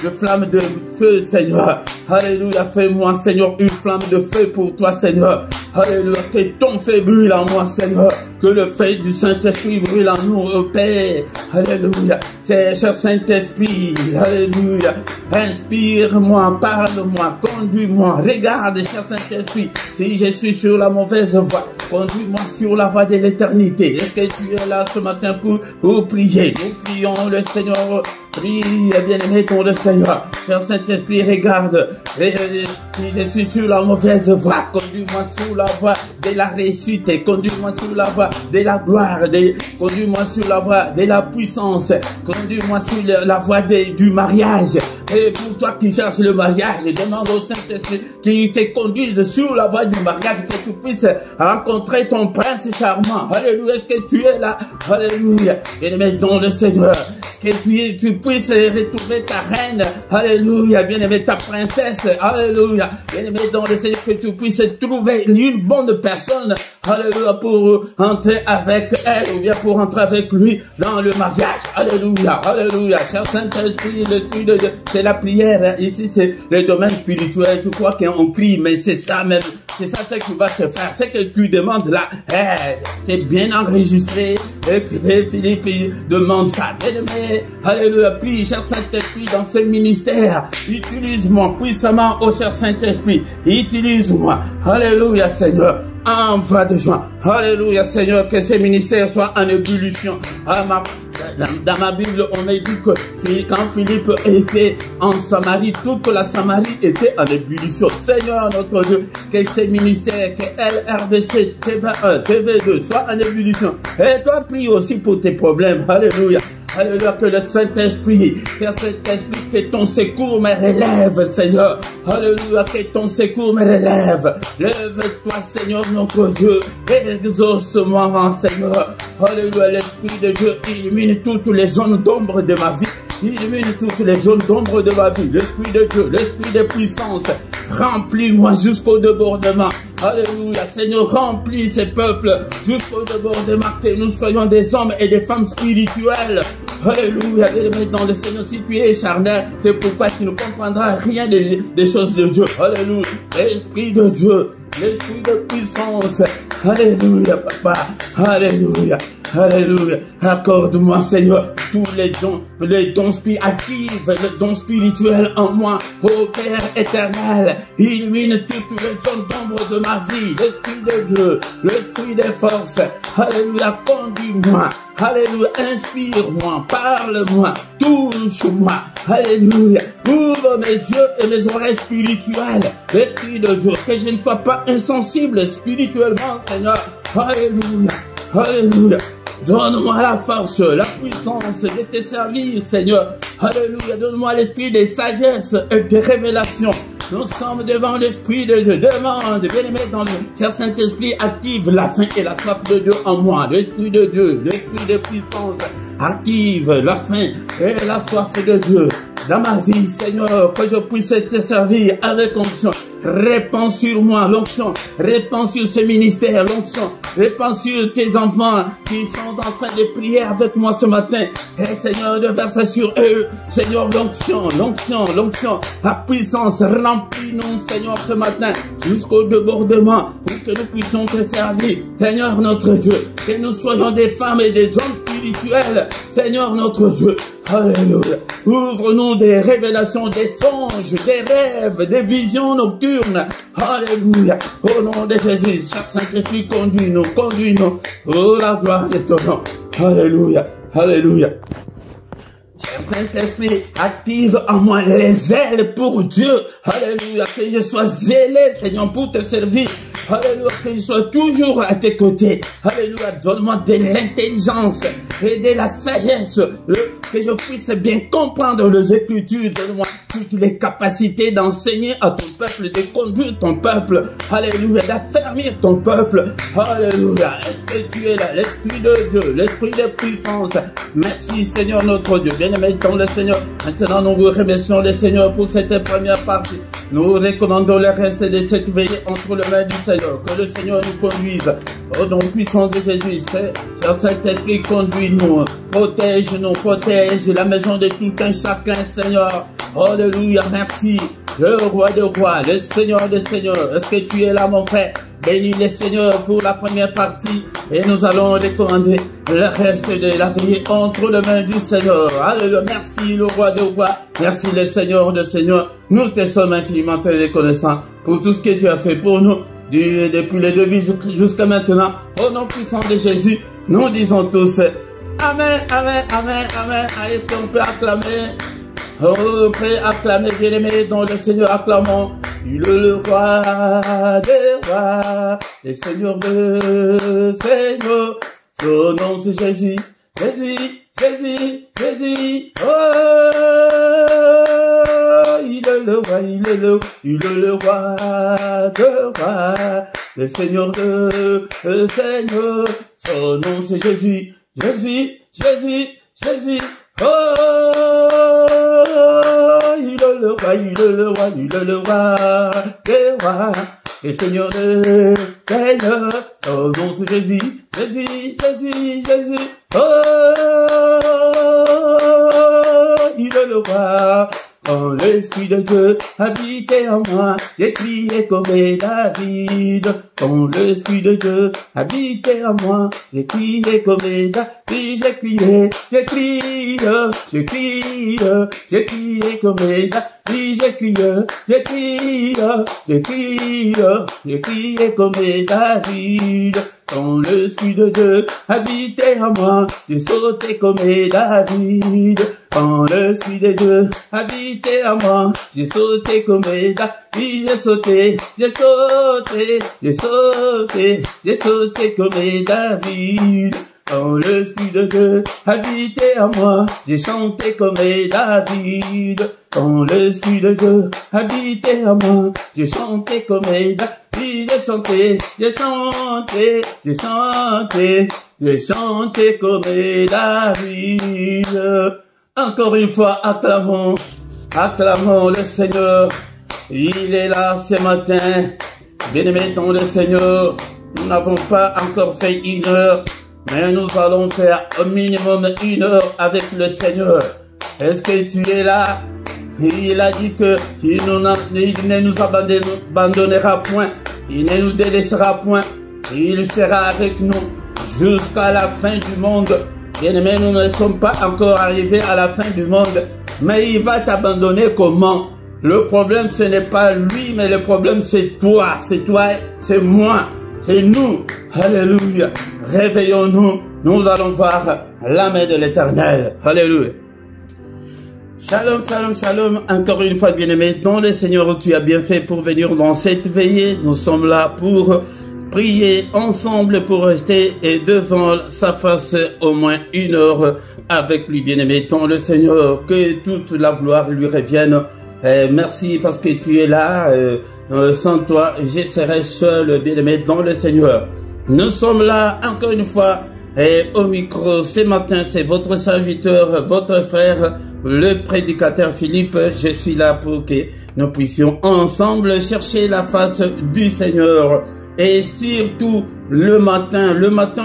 flamme de feu, Seigneur. Alléluia, fais-moi, Seigneur, une flamme de feu pour toi, Seigneur. Alléluia, que ton feu brûle en moi, Seigneur. Que le feu du Saint-Esprit brûle en nous, au Père. Alléluia. Cher Saint-Esprit, alléluia. Inspire-moi, parle-moi, conduis-moi. Regarde, cher Saint-Esprit, si je suis sur la mauvaise voie, conduis-moi sur la voie de l'éternité. Est-ce que tu es là ce matin pour prier? Nous prions le Seigneur. Prie, bien-aimé, pour le Seigneur. Cher Saint-Esprit, regarde. Si je suis sur la mauvaise voie, conduis-moi sur la voie de la réussite. Conduis-moi sur la voie de la gloire. Conduis-moi sur la voie de la puissance. Conduis-moi sur la voie du mariage. Et pour toi qui cherches le mariage, je demande au Saint-Esprit qu'il te conduise sur la voie du mariage, que tu puisses rencontrer ton prince charmant. Alléluia, est-ce que tu es là? Alléluia. Bien-aimé dans le Seigneur, que tu puisses retrouver ta reine. Alléluia, bien-aimé, ta princesse. Alléluia. Bien-aimé dans le Seigneur, que tu puisses trouver une bonne personne. Alléluia, pour entrer avec elle ou bien pour entrer avec lui dans le mariage. Alléluia, alléluia. Cher Saint-Esprit, l'Esprit de Dieu, c'est la prière. Ici, c'est le domaine spirituel. Tu crois qu'on prie, mais c'est ça même. C'est ça ce qui va se faire. Ce que tu demandes là, c'est bien enregistré. Et puis Philippe demande ça. Bien-aimé, alléluia, prie, cher Saint-Esprit, dans ce ministère. Utilise-moi puissamment, oh cher Saint-Esprit. Utilise-moi. Alléluia, Seigneur. Envoie de joie. Alléluia, Seigneur, que ces ministères soient en ébullition. Dans ma Bible, on a dit que quand Philippe était en Samarie, toute la Samarie était en ébullition. Seigneur, notre Dieu, que ces ministères, que LRDC, TV1, TV2 soient en ébullition. Et toi, prie aussi pour tes problèmes. Alléluia. Alléluia, que le Saint-Esprit, que ton secours me relève, Seigneur. Alléluia, que ton secours me relève. Lève-toi, Seigneur, notre Dieu. Exauce-moi, Seigneur. Alléluia, l'Esprit de Dieu illumine toutes les zones d'ombre de ma vie. Illumine toutes les zones d'ombre de ma vie. L'Esprit de Dieu, l'Esprit de puissance, remplis-moi jusqu'au débordement. Alléluia, Seigneur, remplis ces peuples jusqu'au débordement, que nous soyons des hommes et des femmes spirituels. Alléluia, bien-aimé dans le Seigneur, si tu es charnel, c'est pourquoi tu ne comprendras rien des choses de Dieu. Alléluia, l'Esprit de Dieu, l'Esprit de puissance. Alléluia, Papa. Alléluia. Alléluia. Accorde-moi, Seigneur, tous les dons active le don spirituel en moi. Ô Père éternel, illumine toutes les zones d'ombre de ma vie. L'Esprit de Dieu, l'Esprit des forces. Alléluia, conduis-moi. Alléluia, inspire-moi, parle-moi, touche-moi. Alléluia, ouvre mes yeux et mes oreilles spirituelles. L'Esprit de Dieu, que je ne sois pas insensible spirituellement, Seigneur. Alléluia, alléluia. Donne-moi la force, la puissance de te servir, Seigneur. Alléluia, donne-moi l'esprit de sagesse et de révélation. Nous sommes devant l'Esprit de Dieu. Demande, bien-aimé dans le cher Saint-Esprit, active la faim et la soif de Dieu en moi. L'Esprit de Dieu, l'Esprit de puissance, active la faim et la soif de Dieu dans ma vie, Seigneur, que je puisse te servir avec onction. Répands sur moi l'onction, répands sur ce ministère l'onction, répands sur tes enfants qui sont en train de prier avec moi ce matin. Et Seigneur, de verser sur eux, Seigneur, l'onction, l'onction, l'onction, la puissance, remplis-nous, Seigneur, ce matin, jusqu'au débordement, pour que nous puissions te servir. Seigneur, notre Dieu, que nous soyons des femmes et des hommes spirituels, Seigneur, notre Dieu. Alléluia. Ouvre-nous des révélations, des songes, des rêves, des visions nocturnes. Alléluia. Au nom de Jésus, chaque Saint-Esprit conduis-nous, conduis-nous. Oh, la gloire de ton nom. Alléluia. Alléluia. Cher Saint-Esprit, active en moi les ailes pour Dieu. Alléluia. Que je sois zélé, Seigneur, pour te servir. Alléluia, que je sois toujours à tes côtés. Alléluia, donne-moi de l'intelligence et de la sagesse, que je puisse bien comprendre les Écritures. Donne-moi toutes les capacités d'enseigner à ton peuple, de conduire ton peuple. Alléluia, d'affermir ton peuple. Alléluia, est-ce que tu es là, l'Esprit de Dieu, l'Esprit de puissance. Merci Seigneur notre Dieu, bien-aimé dans le Seigneur. Maintenant nous vous remercions le Seigneur pour cette première partie. Nous recommandons le reste de cette veillée entre les mains du Seigneur. Que le Seigneur nous conduise au nom puissant de Jésus. Cher Saint-Esprit, conduis-nous, protège-nous, protège la maison de tout un chacun, Seigneur. Alléluia, merci. Le roi de rois, le Seigneur de seigneurs. Est-ce que tu es là, mon frère? Bénis le Seigneur pour la première partie et nous allons recommander le reste de la veillée entre les mains du Seigneur. Alléluia, merci le roi de rois, merci le Seigneur de seigneurs. Nous te sommes infiniment reconnaissants pour tout ce que tu as fait pour nous depuis le début jusqu'à maintenant. Au nom puissant de Jésus, nous disons tous Amen, Amen, Amen, Amen. Est-ce qu'on peut acclamer? On peut acclamer, bien-aimé, dans le Seigneur, acclamons. Il est le roi des rois, le Seigneur de seigneurs. Son nom c'est Jésus, Jésus, Jésus, Jésus. Oh, il est le roi, il est le roi de rois, le Seigneur de seigneurs. Son nom c'est Jésus, Jésus, Jésus, Jésus. Oh, il est le roi, il est le roi, il est le roi des rois, le Seigneur de seigneurs. Son nom c'est Jésus, Jésus, Jésus, Jésus. Oh, il est le roi. Quand l'Esprit de Dieu habitait en moi, j'ai crié comme David. Quand l'Esprit de Dieu habitait en moi, j'ai crié comme David. J'ai crié, j'ai crié, j'ai crié, j'ai crié comme David. J'ai crié, j'ai crié, j'ai crié, j'ai crié comme David. Quand l'Esprit de Dieu habitait en moi, j'ai sauté comme David. Quand l'Esprit de Dieu habitait en moi, j'ai sauté comme David. J'ai sauté, j'ai sauté, j'ai sauté, j'ai sauté comme David. Quand l'Esprit de Dieu habitait à moi, j'ai chanté comme David. Quand l'Esprit de Dieu habitait à moi, j'ai chanté comme David. J'ai chanté, j'ai chanté, j'ai chanté, j'ai chanté comme David. Encore une fois, acclamons, acclamons le Seigneur. Il est là ce matin. Bien-aimés dans le Seigneur, nous n'avons pas encore fait 1 heure, mais nous allons faire au minimum 1 heure avec le Seigneur. Est-ce que tu es là? Il a dit que il ne nous abandonnera point, il ne nous délaissera point, il sera avec nous jusqu'à la fin du monde. Bien-aimés, nous ne sommes pas encore arrivés à la fin du monde, mais il va t'abandonner comment? Le problème, ce n'est pas lui, mais le problème, c'est toi, c'est moi, c'est nous. Alléluia. Réveillons-nous, nous allons voir la main de l'Éternel. Alléluia. Shalom, shalom, shalom. Encore une fois, bien-aimé, dans le Seigneur, tu as bien fait pour venir dans cette veillée. Nous sommes là pour prier ensemble, pour rester devant sa face au moins 1 heure avec lui, bien-aimé, dans le Seigneur. Que toute la gloire lui revienne. Merci parce que tu es là. Sans toi, je serai seul, bien-aimé, dans le Seigneur. Nous sommes là, encore une fois, au micro. Ce matin, c'est votre serviteur, votre frère, le prédicateur Philippe. Je suis là pour que nous puissions ensemble chercher la face du Seigneur. Et surtout, le matin,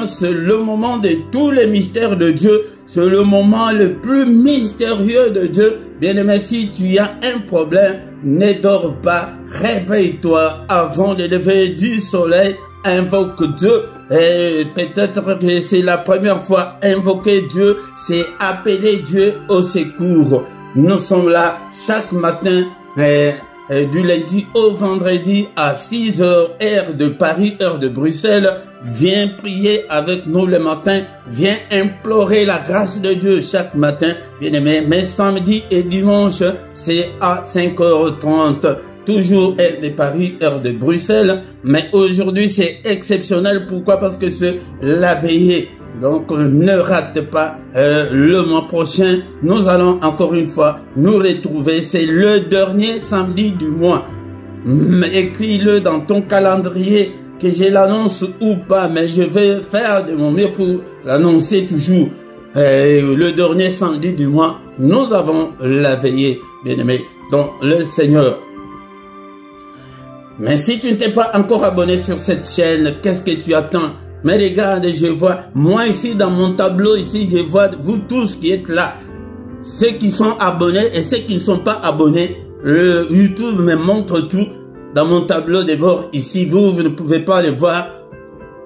c'est le moment de tous les mystères de Dieu. C'est le moment le plus mystérieux de Dieu. Bien-aimé, si tu as un problème, ne dors pas, réveille-toi avant le lever du soleil, invoque Dieu. Et peut-être que c'est la première fois, invoquer Dieu, c'est appeler Dieu au secours. Nous sommes là chaque matin, du lundi au vendredi à 6 h, heure de Paris, heure de Bruxelles. Viens prier avec nous le matin. Viens implorer la grâce de Dieu chaque matin, bien-aimé. Mais samedi et dimanche, c'est à 5 h 30. Toujours heure de Paris, heure de Bruxelles. Mais aujourd'hui, c'est exceptionnel. Pourquoi? Parce que c'est la veillée. Donc, ne rate pas le mois prochain. Nous allons encore une fois nous retrouver. C'est le dernier samedi du mois. Écris-le dans ton calendrier, que je l'annonce ou pas, mais je vais faire de mon mieux pour l'annoncer toujours. Le dernier samedi du mois, nous avons la veillée, bien-aimé, dans le Seigneur. Mais si tu ne t'es pas encore abonné sur cette chaîne, qu'est-ce que tu attends? Mais regarde, je vois, moi ici dans mon tableau, ici, je vois vous tous qui êtes là. Ceux qui sont abonnés et ceux qui ne sont pas abonnés. Le YouTube me montre tout dans mon tableau de bord. Ici, vous ne pouvez pas le voir.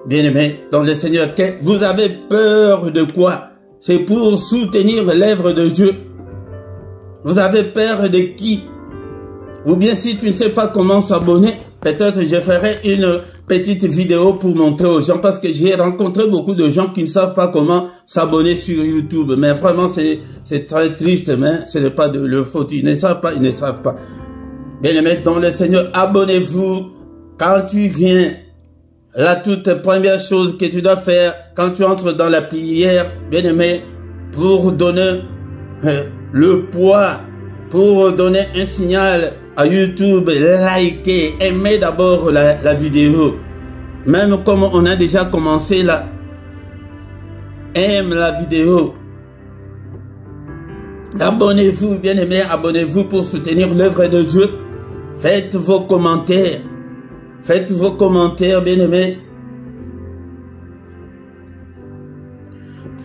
Bien-aimé, dans le Seigneur, vous avez peur de quoi? C'est pour soutenir l'œuvre de Dieu. Vous avez peur de qui? Ou bien si tu ne sais pas comment s'abonner, peut-être je ferai une petite vidéo pour montrer aux gens, parce que j'ai rencontré beaucoup de gens qui ne savent pas comment s'abonner sur YouTube. Mais vraiment, c'est très triste, mais ce n'est pas de leur faute. Ils ne savent pas, ils ne savent pas. Bien-aimés, dans le Seigneur, abonnez-vous. Quand tu viens, la toute première chose que tu dois faire, quand tu entres dans la prière, bien-aimé, pour donner le poids, pour donner un signal à YouTube, likez, aimez d'abord la vidéo. Même comme on a déjà commencé là, aime la vidéo. Abonnez-vous, bien-aimés, abonnez-vous pour soutenir l'œuvre de Dieu. Faites vos commentaires. Faites vos commentaires, bien-aimés.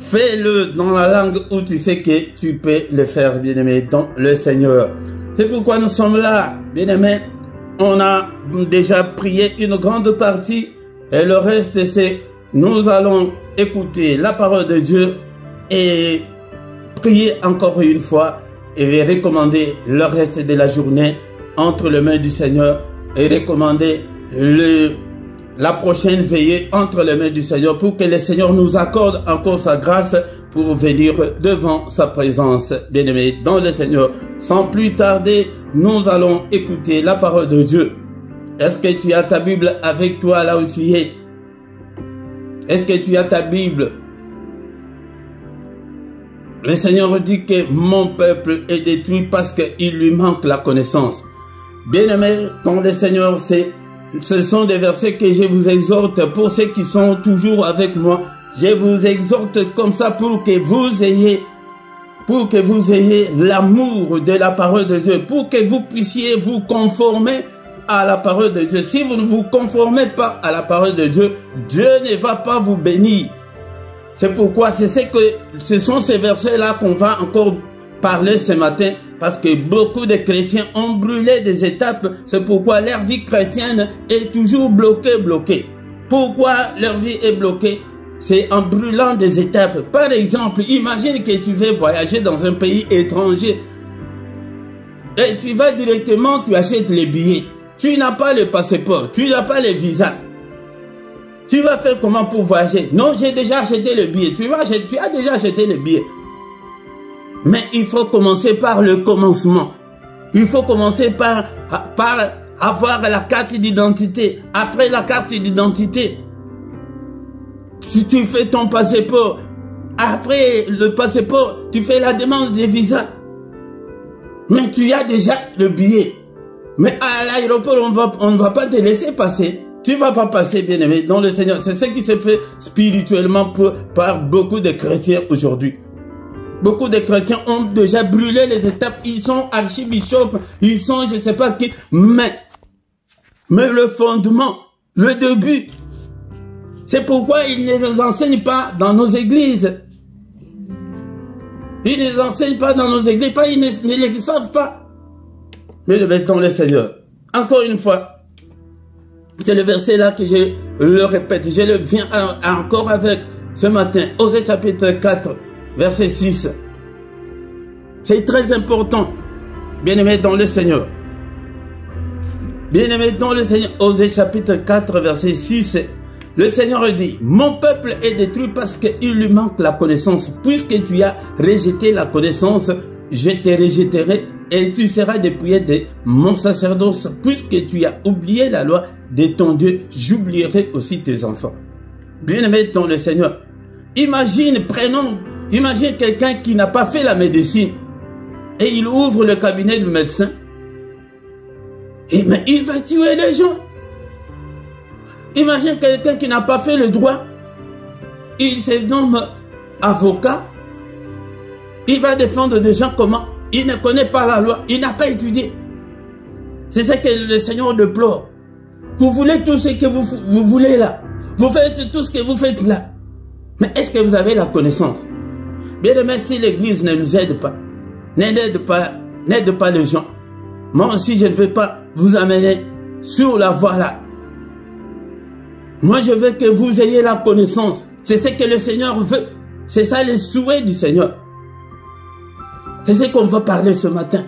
Fais-le dans la langue où tu sais que tu peux le faire, bien-aimé, dans le Seigneur. C'est pourquoi nous sommes là, bien-aimés. On a déjà prié une grande partie et le reste, c'est nous allons écouter la parole de Dieu et prier encore une fois et recommander le reste de la journée entre les mains du Seigneur et recommander la prochaine veillée entre les mains du Seigneur pour que le Seigneur nous accorde encore sa grâce pour venir devant sa présence, bien-aimé, dans le Seigneur. Sans plus tarder, nous allons écouter la parole de Dieu. Est-ce que tu as ta Bible avec toi là où tu es? Est-ce que tu as ta Bible? Le Seigneur dit que mon peuple est détruit parce qu'il lui manque la connaissance. Bien-aimés, dans le Seigneur, ce sont des versets que je vous exhorte pour ceux qui sont toujours avec moi. Je vous exhorte comme ça pour que vous ayez l'amour de la parole de Dieu, pour que vous puissiez vous conformer à la parole de Dieu. Si vous ne vous conformez pas à la parole de Dieu, Dieu ne va pas vous bénir. C'est pourquoi ce sont ces versets-là qu'on va encore parler ce matin, parce que beaucoup de chrétiens ont brûlé des étapes. C'est pourquoi leur vie chrétienne est toujours bloquée. Pourquoi leur vie est bloquée? C'est en brûlant des étapes. Par exemple, imagine que tu veux voyager dans un pays étranger et tu vas directement, tu achètes les billets. Tu n'as pas le passeport, tu n'as pas le visa. Tu vas faire comment pour voyager? Non, j'ai déjà acheté le billet. Tu as déjà acheté le billet. Mais il faut commencer par le commencement. Il faut commencer par avoir la carte d'identité. Après la carte d'identité, tu fais ton passeport. Après le passeport, tu fais la demande de visa. Mais tu as déjà le billet. Mais à l'aéroport, on ne va pas te laisser passer. Tu ne vas pas passer, bien-aimé, dans le Seigneur. C'est ce qui se fait spirituellement par beaucoup de chrétiens aujourd'hui. Beaucoup de chrétiens ont déjà brûlé les étapes. Ils sont archibishops, ils sont je ne sais pas qui. Mais le fondement, le début, c'est pourquoi ils ne les enseignent pas dans nos églises. Ils ne les enseignent pas dans nos églises, ils ne les savent pas. Mais dans le Seigneur. Encore une fois, c'est le verset là que je le répète. Je le viens encore avec ce matin. Osée chapitre 4, verset 6. C'est très important. Bien-aimés dans le Seigneur. Bien-aimés dans le Seigneur. Osée chapitre 4, verset 6. Le Seigneur dit, mon peuple est détruit parce qu'il lui manque la connaissance. Puisque tu as rejeté la connaissance, je te rejetterai et tu seras dépouillé de mon sacerdoce. Puisque tu as oublié la loi de ton Dieu, j'oublierai aussi tes enfants. Bien-aimés dans le Seigneur. Imagine quelqu'un qui n'a pas fait la médecine et il ouvre le cabinet du médecin. Mais il va tuer les gens. Imagine quelqu'un qui n'a pas fait le droit. Il se nomme avocat. Il va défendre des gens comment? Il ne connaît pas la loi. Il n'a pas étudié. C'est ce que le Seigneur déplore. Vous voulez tout ce que vous voulez là. Vous faites tout ce que vous faites là. Mais est-ce que vous avez la connaissance? Bien aimé, si l'Église ne nous aide pas, n'aide pas les gens, moi aussi je ne vais pas vous amener sur la voie là. Moi, je veux que vous ayez la connaissance. C'est ce que le Seigneur veut. C'est ça le souhait du Seigneur. C'est ce qu'on va parler ce matin.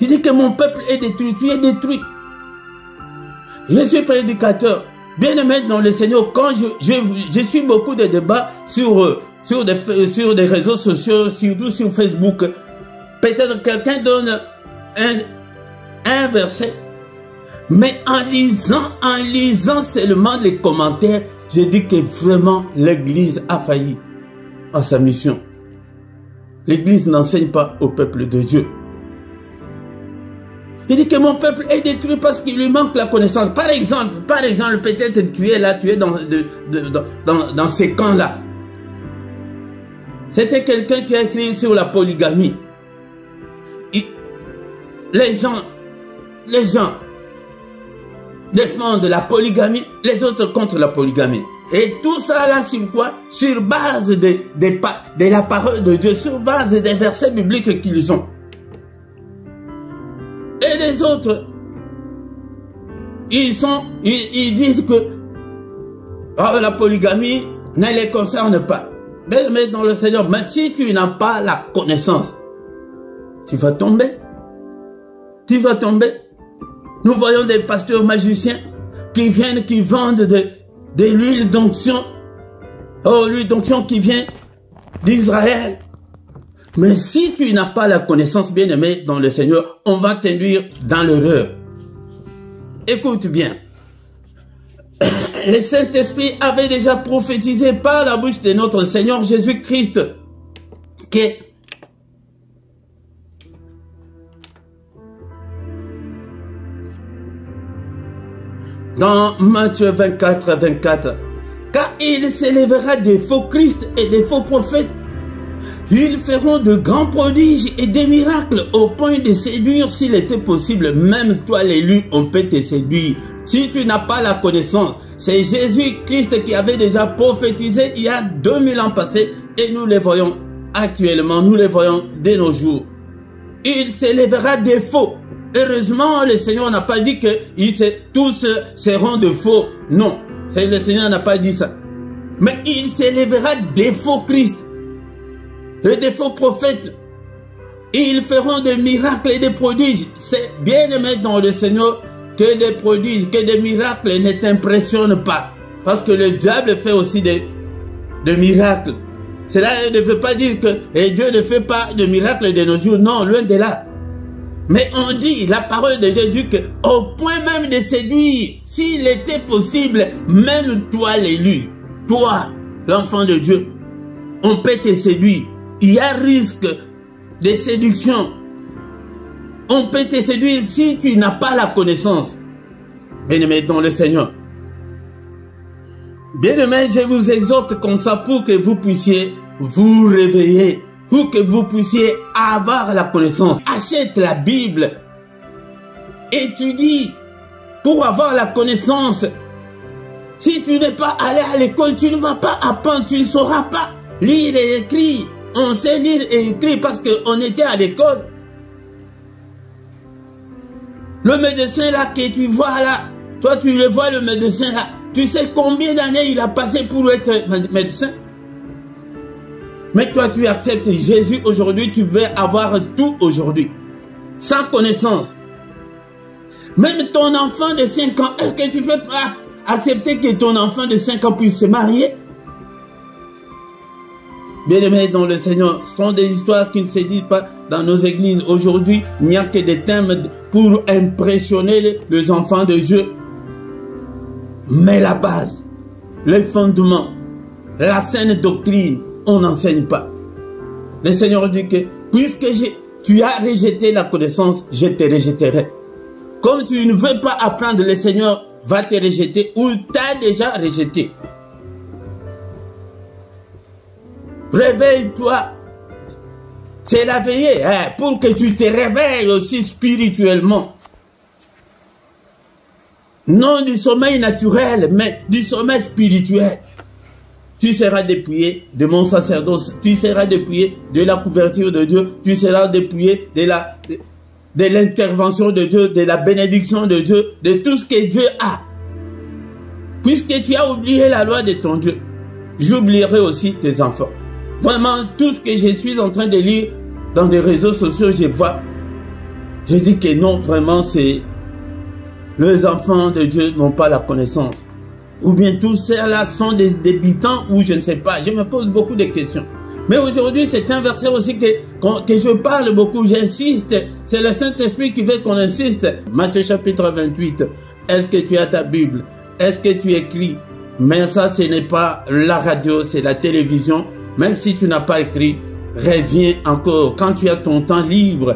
Il dit que mon peuple est détruit. Tu es détruit. Je suis prédicateur. Bien aimé dans le Seigneur, quand je suis beaucoup de débats sur des réseaux sociaux, surtout sur Facebook, peut-être quelqu'un donne un verset. Mais en lisant seulement les commentaires, je dis que vraiment l'Église a failli à sa mission. L'Église n'enseigne pas au peuple de Dieu. Il dit que mon peuple est détruit parce qu'il lui manque la connaissance. Par exemple, peut-être tu es là, tu es dans ces camps-là. C'était quelqu'un qui a écrit sur la polygamie. Les gens défendent la polygamie, les autres contre la polygamie. Et tout ça là sur quoi? Sur base de la parole de Dieu, sur base des versets bibliques qu'ils ont. Et les autres, ils disent que la polygamie ne les concerne pas. Mais dans le Seigneur, mais si tu n'as pas la connaissance, tu vas tomber. Tu vas tomber. Nous voyons des pasteurs magiciens qui viennent, qui vendent de l'huile d'onction. Oh, l'huile d'onction qui vient d'Israël. Mais si tu n'as pas la connaissance, bien-aimé, dans le Seigneur, on va t'induire dans l'erreur. Écoute bien. Le Saint-Esprit avait déjà prophétisé par la bouche de notre Seigneur Jésus-Christ que dans Matthieu 24, 24, car il s'élèvera des faux Christ et des faux prophètes. Ils feront de grands prodiges et des miracles au point de séduire, s'il était possible, même toi l'élu, on peut te séduire. Si tu n'as pas la connaissance, c'est Jésus-Christ qui avait déjà prophétisé il y a 2000 ans passés et nous les voyons actuellement, nous les voyons dès nos jours. Il s'élèvera des faux. Heureusement, le Seigneur n'a pas dit que tous seront de faux. Non, le Seigneur n'a pas dit ça. Mais il s'élèvera des faux Christ et des faux prophètes. Ils feront des miracles et des prodiges. C'est bien aimé dans le Seigneur que des prodiges, que des miracles ne t'impressionnent pas. Parce que le diable fait aussi des miracles. Cela ne veut pas dire que Dieu ne fait pas de miracles de nos jours. Non, loin de là. Mais on dit, la parole de Dieu dit qu'au point même de séduire, s'il était possible, même toi l'élu, toi, l'enfant de Dieu, on peut te séduire. Il y a risque de séduction. On peut te séduire si tu n'as pas la connaissance. Bien-aimé dans le Seigneur. Bien-aimé, je vous exhorte comme ça pour que vous puissiez vous réveiller. Pour que vous puissiez avoir la connaissance. Achète la Bible. Étudie pour avoir la connaissance. Si tu n'es pas allé à l'école, tu ne vas pas apprendre, tu ne sauras pas lire et écrire. On sait lire et écrire parce qu'on était à l'école. Le médecin là que tu vois là, toi tu le vois le médecin là, tu sais combien d'années il a passé pour être médecin? Mais toi, tu acceptes Jésus aujourd'hui, tu veux avoir tout aujourd'hui. Sans connaissance. Même ton enfant de 5 ans, est-ce que tu peux pas accepter que ton enfant de 5 ans puisse se marier? Bien-aimés dans le Seigneur, ce sont des histoires qui ne se disent pas dans nos églises. Aujourd'hui, il n'y a que des thèmes pour impressionner les enfants de Dieu. Mais la base, le fondement, la saine doctrine, on n'enseigne pas. Le Seigneur dit que puisque tu as rejeté la connaissance, je te rejetterai. Comme tu ne veux pas apprendre, le Seigneur va te rejeter ou t'a déjà rejeté. Réveille-toi. C'est la veillée pour que tu te réveilles aussi spirituellement. Non du sommeil naturel, mais du sommeil spirituel. Tu seras dépouillé de mon sacerdoce, tu seras dépouillé de la couverture de Dieu, tu seras dépouillé de l'intervention de Dieu, de la bénédiction de Dieu, de tout ce que Dieu a. Puisque tu as oublié la loi de ton Dieu, j'oublierai aussi tes enfants. Vraiment, tout ce que je suis en train de lire dans des réseaux sociaux, je vois, je dis que non, vraiment, c'est les enfants de Dieu n'ont pas la connaissance. Ou bien tous ceux-là sont des débutants ou je ne sais pas. Je me pose beaucoup de questions. Mais aujourd'hui, c'est un verset aussi que je parle beaucoup, j'insiste. C'est le Saint-Esprit qui veut qu'on insiste. Matthieu chapitre 28. Est-ce que tu as ta Bible? Est-ce que tu écris? Mais ça, ce n'est pas la radio, c'est la télévision. Même si tu n'as pas écrit, reviens encore. Quand tu as ton temps libre,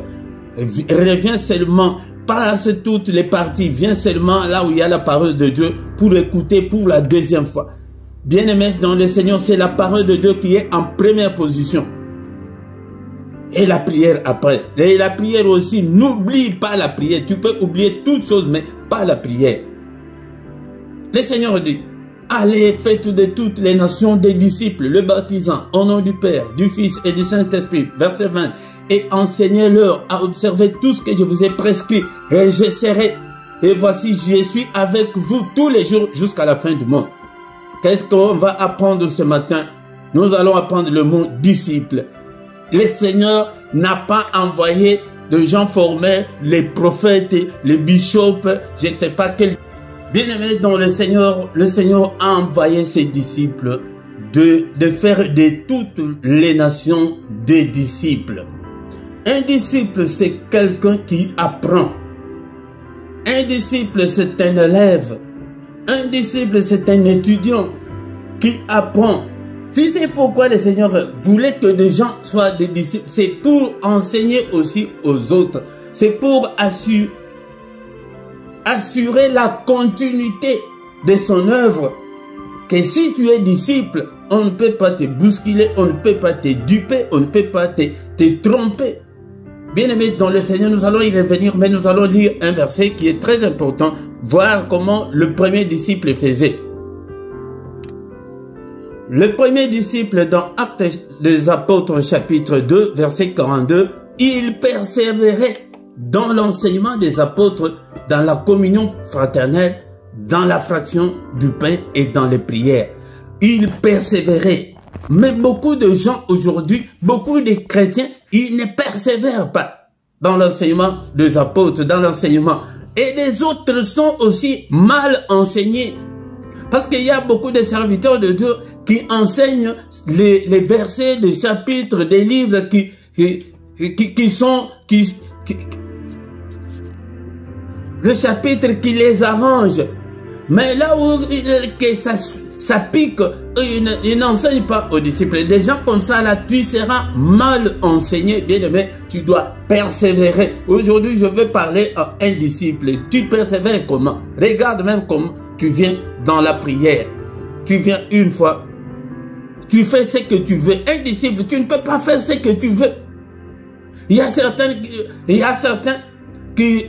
reviens seulement. Passe toutes les parties, viens seulement là où il y a la parole de Dieu pour écouter pour la deuxième fois. Bien-aimé dans le Seigneur, c'est la parole de Dieu qui est en première position. Et la prière après. Et la prière aussi, n'oublie pas la prière. Tu peux oublier toutes choses, mais pas la prière. Le Seigneur dit, allez, faites de toutes les nations des disciples, le baptisant au nom du Père, du Fils et du Saint-Esprit. Verset 20. Et enseignez-leur à observer tout ce que je vous ai prescrit. Et je serai. Et voici, je suis avec vous tous les jours jusqu'à la fin du monde. Qu'est-ce qu'on va apprendre ce matin? Nous allons apprendre le mot disciple. Le Seigneur n'a pas envoyé de gens formés, les prophètes, les bishops, je ne sais pas quel. Bien-aimé dans le Seigneur a envoyé ses disciples de faire de toutes les nations des disciples. Un disciple, c'est quelqu'un qui apprend. Un disciple, c'est un élève. Un disciple, c'est un étudiant qui apprend. Tu sais pourquoi le Seigneur voulait que des gens soient des disciples? C'est pour enseigner aussi aux autres. C'est pour assurer la continuité de son œuvre. Que si tu es disciple, on ne peut pas te bousculer, on ne peut pas te duper, on ne peut pas te tromper. Bien-aimés dans le Seigneur, nous allons y revenir, mais nous allons lire un verset qui est très important, voir comment le premier disciple faisait. Le premier disciple dans Actes des Apôtres chapitre 2, verset 42, il persévérait dans l'enseignement des apôtres, dans la communion fraternelle, dans la fraction du pain et dans les prières. Il persévérait. Mais beaucoup de gens aujourd'hui, beaucoup de chrétiens, ils ne persévèrent pas dans l'enseignement des apôtres, dans l'enseignement. Et les autres sont aussi mal enseignés. Parce qu'il y a beaucoup de serviteurs de Dieu qui enseignent les versets, des chapitres, des livres le chapitre qui les arrange. Mais là où ça pique, ils n'enseignent pas aux disciples. Des gens comme ça, là, tu seras mal enseigné. Bien aimé, tu dois persévérer. Aujourd'hui, je veux parler à un disciple. Tu persévères comment? Regarde même comment tu viens dans la prière. Tu viens une fois. Tu fais ce que tu veux. Un disciple, tu ne peux pas faire ce que tu veux. Il y a certains qui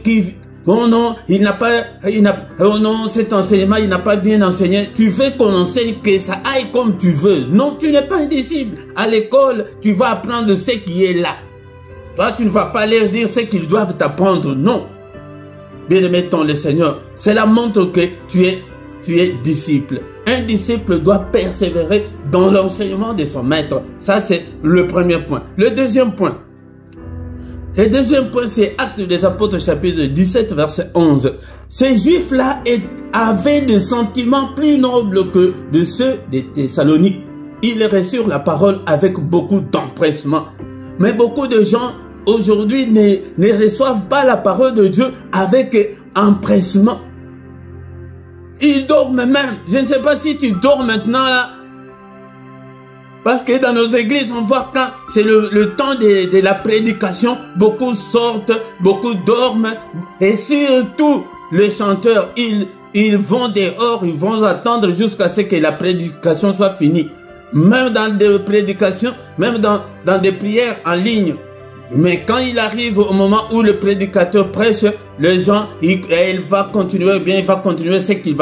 oh non, oh non, cet enseignement, il n'a pas bien enseigné. Tu veux qu'on enseigne que ça aille comme tu veux. Non, tu n'es pas un disciple. À l'école, tu vas apprendre ce qui est là. Toi, tu ne vas pas leur dire ce qu'ils doivent t'apprendre. Non. Bien-aimé dans le Seigneur, cela montre que tu es disciple. Un disciple doit persévérer dans l'enseignement de son maître. Ça, c'est le premier point. Le deuxième point, c'est Actes des Apôtres chapitre 17 verset 11. Ces Juifs-là avaient des sentiments plus nobles que de ceux des Thessaloniques. Ils reçurent la parole avec beaucoup d'empressement. Mais beaucoup de gens aujourd'hui ne reçoivent pas la parole de Dieu avec empressement. Ils dorment même. Je ne sais pas si tu dors maintenant là. Parce que dans nos églises, on voit quand c'est le temps de la prédication, beaucoup sortent, beaucoup dorment. Et surtout, les chanteurs, ils vont dehors, ils vont attendre jusqu'à ce que la prédication soit finie. Même dans des prédications, même dans des prières en ligne. Mais quand il arrive au moment où le prédicateur prêche, les gens, il va continuer, bien il va continuer ce qu'il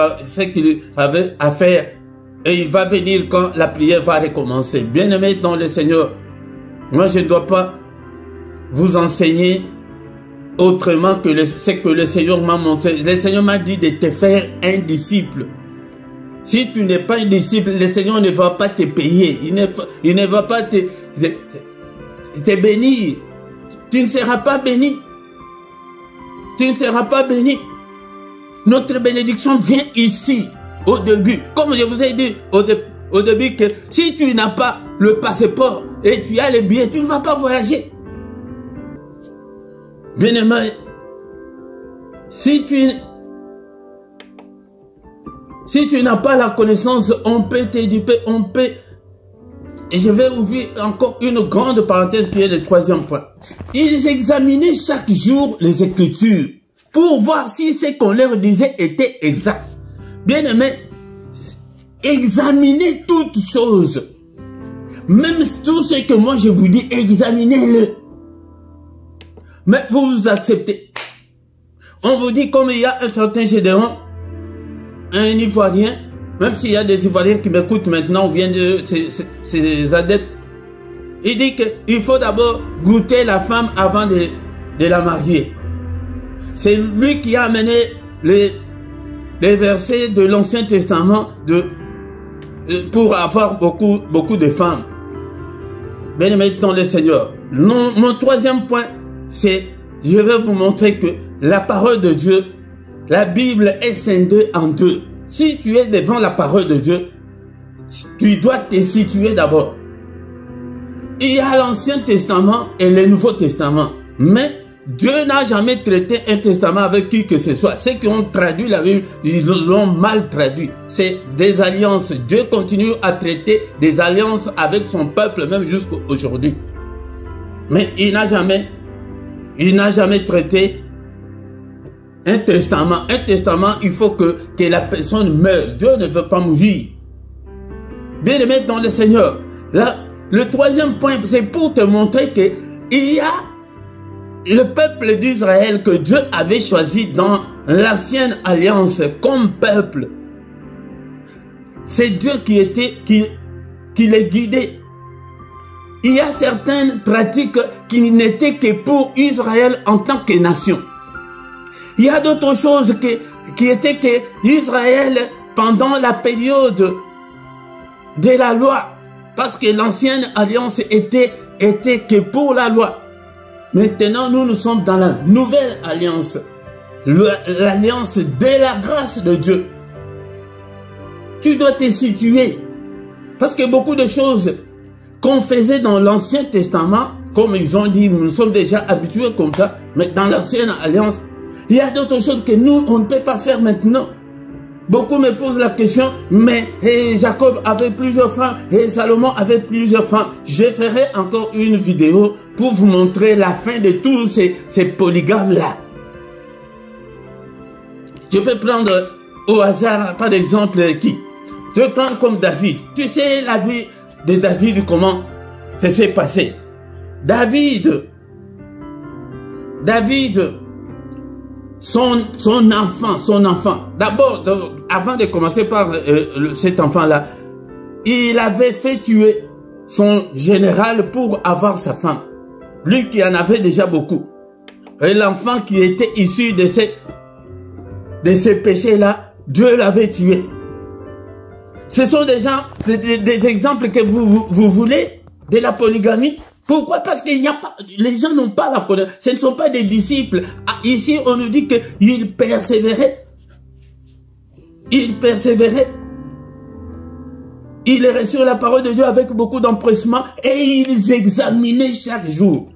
avait à faire. Et il va venir quand la prière va recommencer. Bien-aimés dans le Seigneur, moi je ne dois pas vous enseigner autrement que ce que le Seigneur m'a montré. Le Seigneur m'a dit de te faire un disciple. Si tu n'es pas un disciple, le Seigneur ne va pas te payer. Il ne va pas te bénir. Tu ne seras pas béni. Tu ne seras pas béni. Notre bénédiction vient ici. Au début, comme je vous ai dit au début, que si tu n'as pas le passeport et tu as les billets, tu ne vas pas voyager. Bien-aimé, si tu n'as pas la connaissance, on peut t'éduper, on peut... Et je vais ouvrir encore une grande parenthèse qui est le troisième point. Ils examinaient chaque jour les Écritures pour voir si ce qu'on leur disait était exact. Bien-aimé, examinez toutes choses. Même tout ce que moi je vous dis, examinez-le. Mais vous acceptez. On vous dit comme il y a un certain Gédéon, un Ivoirien, même s'il y a des Ivoiriens qui m'écoutent maintenant, on vient de ces adeptes. Il dit qu'il faut d'abord goûter la femme avant de la marier. C'est lui qui a amené les versets de l'Ancien Testament pour avoir beaucoup de femmes. Bien-aimés dans le Seigneur. Mon troisième point, c'est, je vais vous montrer que la parole de Dieu, la Bible est scindée en deux. Si tu es devant la parole de Dieu, tu dois te situer d'abord. Il y a l'Ancien Testament et le Nouveau Testament. Mais Dieu n'a jamais traité un testament avec qui que ce soit. Ceux qui ont traduit la Bible, ils l'ont mal traduit. C'est des alliances. Dieu continue à traiter des alliances avec son peuple, même jusqu'à aujourd'hui. Mais il n'a jamais traité un testament. Un testament, il faut que la personne meure. Dieu ne veut pas mourir. Bien aimé dans le Seigneur. Là, le troisième point, c'est pour te montrer que il y a le peuple d'Israël que Dieu avait choisi dans l'ancienne alliance comme peuple. C'est Dieu qui les guidait. Il y a certaines pratiques qui n'étaient que pour Israël en tant que nation. Il y a d'autres choses qui étaient que Israël pendant la période de la loi. Parce que l'ancienne alliance était que pour la loi. Maintenant, nous sommes dans la nouvelle alliance. L'alliance de la grâce de Dieu. Tu dois te situer. Parce que beaucoup de choses qu'on faisait dans l'Ancien Testament, comme ils ont dit, nous sommes déjà habitués comme ça, mais dans l'ancienne alliance, il y a d'autres choses que nous, on ne peut pas faire maintenant. Beaucoup me posent la question, mais Jacob avait plusieurs femmes et Salomon avait plusieurs femmes. Je ferai encore une vidéo pour vous montrer la fin de tous ces polygames-là. Je peux prendre au hasard, par exemple, qui? Je prends comme David. Tu sais la vie de David, comment ça s'est passé? David, son enfant. D'abord, avant de commencer par cet enfant-là, il avait fait tuer son général pour avoir sa femme. Lui qui en avait déjà beaucoup. Et l'enfant qui était issu de ces péchés-là, Dieu l'avait tué. Ce sont des gens, des exemples que vous voulez de la polygamie. Pourquoi? Parce qu'il n'y a pas, les gens n'ont pas la connaissance. Ce ne sont pas des disciples. Ah, ici, on nous dit qu'ils persévéraient. Ils persévéraient. Ils reçurent la parole de Dieu avec beaucoup d'empressement et ils examinaient chaque jour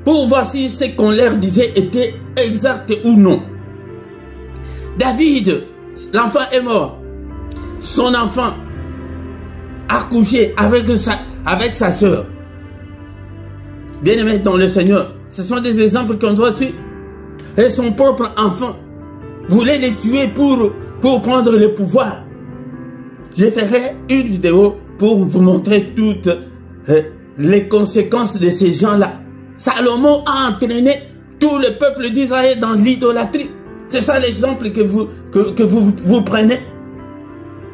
pour voir si ce qu'on leur disait était exact ou non. David, l'enfant est mort. Son enfant a couché avec sa sœur. Bien-aimé dans le Seigneur, ce sont des exemples qu'on doit suivre. Et son propre enfant voulait les tuer pour prendre le pouvoir. Je ferai une vidéo pour vous montrer toutes les conséquences de ces gens-là. Salomon a entraîné tout le peuple d'Israël dans l'idolâtrie. C'est ça l'exemple que vous prenez.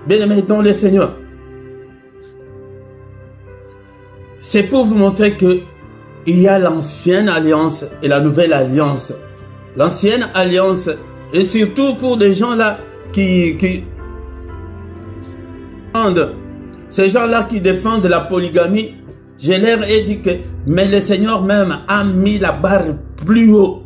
Bien-aimé dans le Seigneur. C'est pour vous montrer que il y a l'ancienne alliance et la nouvelle alliance. L'ancienne alliance, et surtout pour des gens là qui ces gens-là qui défendent la polygamie, je leur ai dit que, mais le Seigneur même a mis la barre plus haut.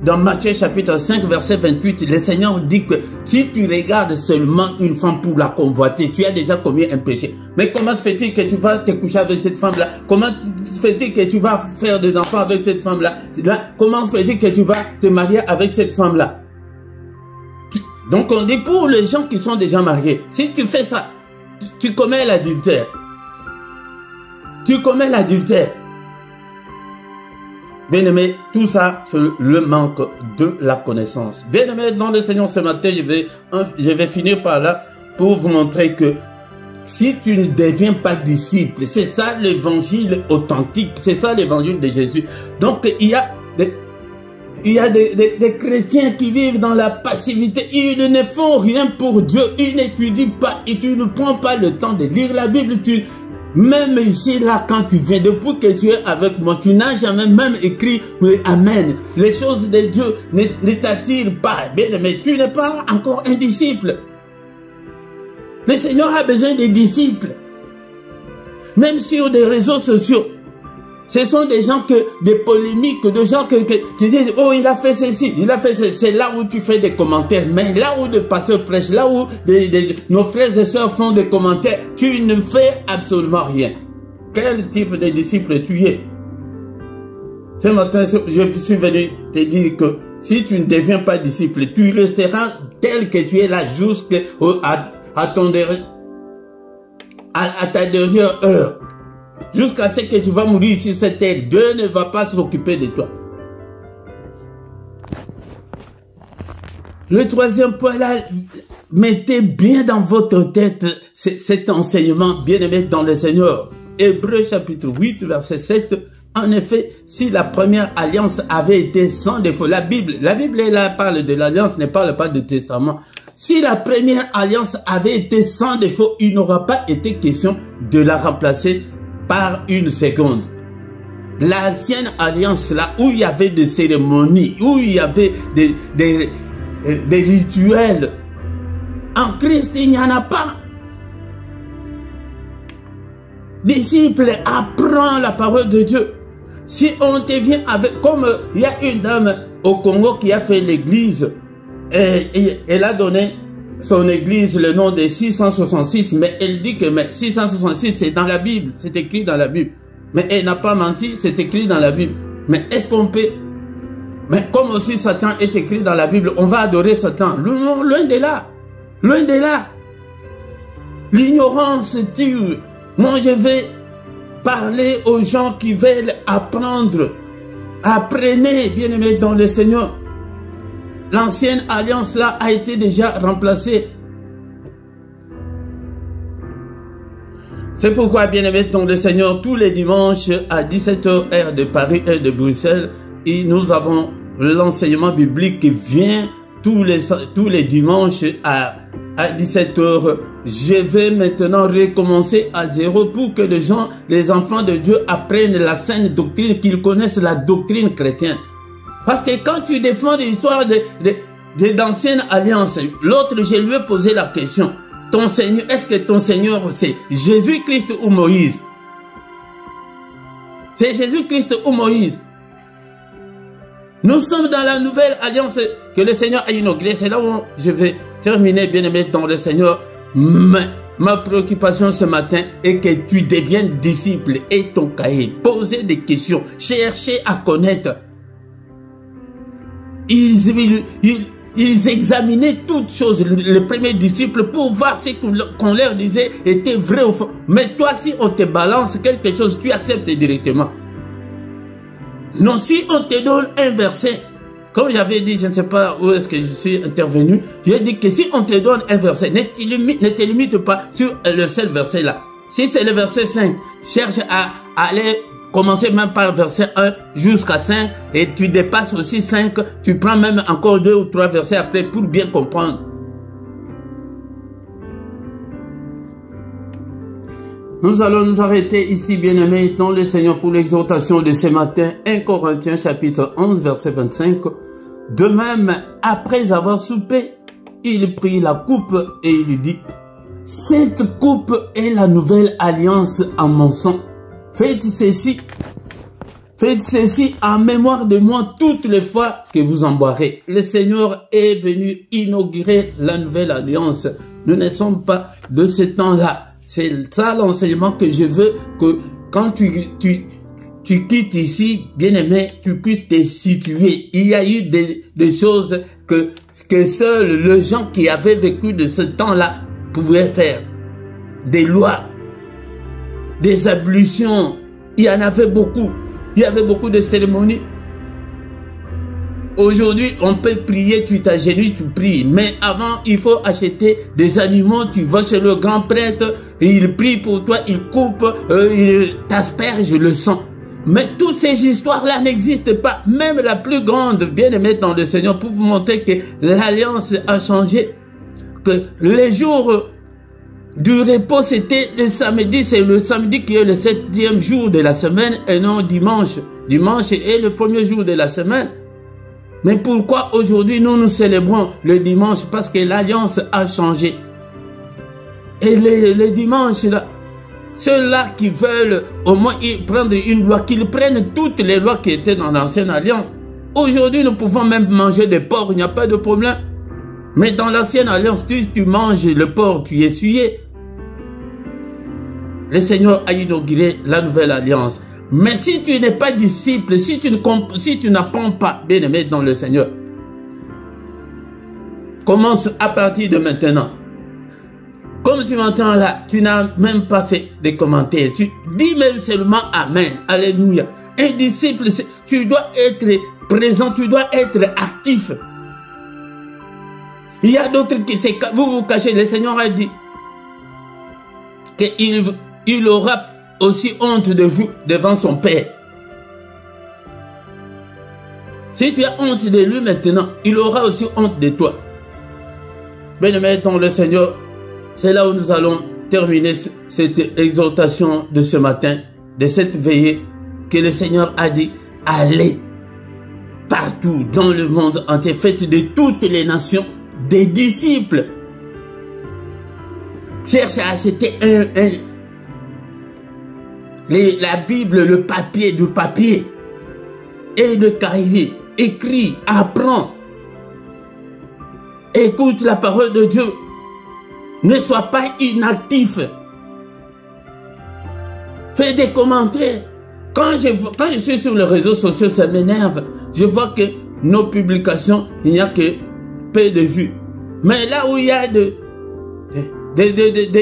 Dans Matthieu chapitre 5 verset 28, le Seigneur dit que si tu regardes seulement une femme pour la convoiter, tu as déjà commis un péché. Mais comment se fait-il que tu vas te coucher avec cette femme-là? Comment se fait-il que tu vas faire des enfants avec cette femme-là? Comment se fait-il que tu vas te marier avec cette femme-là? Donc on dit pour les gens qui sont déjà mariés, si tu fais ça, tu commets l'adultère. Tu commets l'adultère. Bien-aimé, tout ça, c'est le manque de la connaissance. Bien-aimé, dans le Seigneur, ce matin, je vais finir par là pour vous montrer que si tu ne deviens pas disciple, c'est ça l'évangile authentique, c'est ça l'évangile de Jésus. Donc, il y a des chrétiens qui vivent dans la passivité. Ils ne font rien pour Dieu. Ils n'étudient pas et tu ne prends pas le temps de lire la Bible. Même ici, là, quand tu viens, depuis que tu es avec moi, tu n'as jamais même écrit Amen. Les choses de Dieu ne t'attirent pas. Mais tu n'es pas encore un disciple. Le Seigneur a besoin des disciples. Même sur des réseaux sociaux. Ce sont des gens des polémiques, des gens qui disent, oh, il a fait ceci, il a fait ceci. C'est là où tu fais des commentaires. Mais là où le pasteur prêche, là où nos frères et sœurs font des commentaires, tu ne fais absolument rien. Quel type de disciple tu es? Ce matin, je suis venu te dire que si tu ne deviens pas disciple, tu resteras tel que tu es là jusqu'à ta dernière heure. Jusqu'à ce que tu vas mourir sur cette terre. Dieu ne va pas s'occuper de toi. Le troisième point là, mettez bien dans votre tête cet enseignement, bien-aimé dans le Seigneur. Hébreux chapitre 8, verset 7. En effet, si la première alliance avait été sans défaut, la Bible là parle de l'alliance, ne parle pas de testament. Si la première alliance avait été sans défaut, il n'aura pas été question de la remplacer par une seconde. L'ancienne alliance là, où il y avait des cérémonies, où il y avait des rituels, en Christ il n'y en a pas. Disciple, apprends la parole de Dieu. Si on te vient avec, comme il y a une dame au Congo qui a fait l'église, elle a donné son église le nom de 666, mais elle dit que 666 c'est dans la Bible, c'est écrit dans la Bible. Mais elle n'a pas menti, c'est écrit dans la Bible. Mais est-ce qu'on peut, mais comme aussi Satan est écrit dans la Bible, on va adorer Satan? Loin de là, loin de là. L'ignorance tue. Moi je vais parler aux gens qui veulent apprendre. Apprenez, bien-aimés dans le Seigneur. L'ancienne alliance là a été déjà remplacée. C'est pourquoi, bien-aimés dans le Seigneur, tous les dimanches à 17h heure de Paris, heure de Bruxelles, et nous avons l'enseignement biblique qui vient tous les dimanches à 17h. Je vais maintenant recommencer à zéro pour que les enfants de Dieu apprennent la saine doctrine, qu'ils connaissent la doctrine chrétienne. Parce que quand tu défends l'histoire d'anciennes alliances, l'autre, je lui ai posé la question, ton Seigneur, est-ce que ton Seigneur c'est Jésus-Christ ou Moïse? C'est Jésus-Christ ou Moïse? Nous sommes dans la nouvelle alliance que le Seigneur a inaugurée. C'est là où je vais terminer, bien-aimé dans le Seigneur. Ma préoccupation ce matin est que tu deviennes disciple et ton cahier. Posez des questions, cherchez à connaître. Ils examinaient toutes choses, les premiers disciples, pour voir si qu'on leur disait était vrai ou faux. Mais toi, si on te balance quelque chose, tu acceptes directement. Non, si on te donne un verset, comme j'avais dit, je ne sais pas où est-ce que je suis intervenu, j'ai dit que si on te donne un verset, ne te limite pas sur le seul verset là. Si c'est le verset 5, cherche à aller commencer même par verset 1 jusqu'à 5 et tu dépasses aussi 5, tu prends même encore 2 ou 3 versets après pour bien comprendre. Nous allons nous arrêter ici, bien-aimés, dans le Seigneur pour l'exhortation de ce matin, 1 Corinthiens chapitre 11, verset 25. De même, après avoir soupé, il prit la coupe et il dit, « Cette coupe est la nouvelle alliance en mon sang. Faites ceci en mémoire de moi toutes les fois que vous en boirez. » Le Seigneur est venu inaugurer la nouvelle alliance. Nous ne sommes pas de ce temps-là. C'est ça l'enseignement que je veux, que quand tu quittes ici, bien-aimé, tu puisses te situer. Il y a eu des choses que seuls les gens qui avaient vécu de ce temps-là pouvaient faire. Des lois, des ablutions, il y en avait beaucoup. Il y avait beaucoup de cérémonies. Aujourd'hui, on peut prier, tu t'agenouilles, tu pries. Mais avant, il faut acheter des animaux. Tu vas chez le grand prêtre, et il prie pour toi, il coupe, il t'asperge le sang. Mais toutes ces histoires-là n'existent pas. Même la plus grande, bien-aimée dans le Seigneur, pour vous montrer que l'alliance a changé. Que les jours du repos, c'était le samedi. C'est le samedi qui est le 7e jour de la semaine et non dimanche. Dimanche est le premier jour de la semaine. Mais pourquoi aujourd'hui nous célébrons le dimanche? Parce que l'alliance a changé. Et les dimanches, là, ceux-là qui veulent au moins prendre une loi, qu'ils prennent toutes les lois qui étaient dans l'ancienne alliance. Aujourd'hui, nous pouvons même manger des porcs, il n'y a pas de problème. Mais dans l'ancienne alliance, tu manges le porc, tu es essuyé. Le Seigneur a inauguré la nouvelle alliance. Mais si tu n'es pas disciple, si tu n'apprends pas, bien-aimé dans le Seigneur, commence à partir de maintenant. Comme tu m'entends là, tu n'as même pas fait des commentaires. Tu dis même seulement Amen. Alléluia. Un disciple, tu dois être présent, tu dois être actif. Il y a d'autres qui vous cachez. Le Seigneur a dit qu'il aura aussi honte de vous devant son Père. Si tu as honte de lui maintenant, il aura aussi honte de toi. Bien-aimé dans le Seigneur, c'est là où nous allons terminer cette exhortation de ce matin, de cette veillée, que le Seigneur a dit, allez partout dans le monde entier, faites de toutes les nations des disciples. Cherche à acheter la Bible, le papier, du papier et le cahier. Écris, apprends. Écoute la parole de Dieu. Ne sois pas inactif. Fais des commentaires. Quand je suis sur les réseaux sociaux, ça m'énerve. Je vois que nos publications, il n'y a que peu de vues. Mais là où il y a des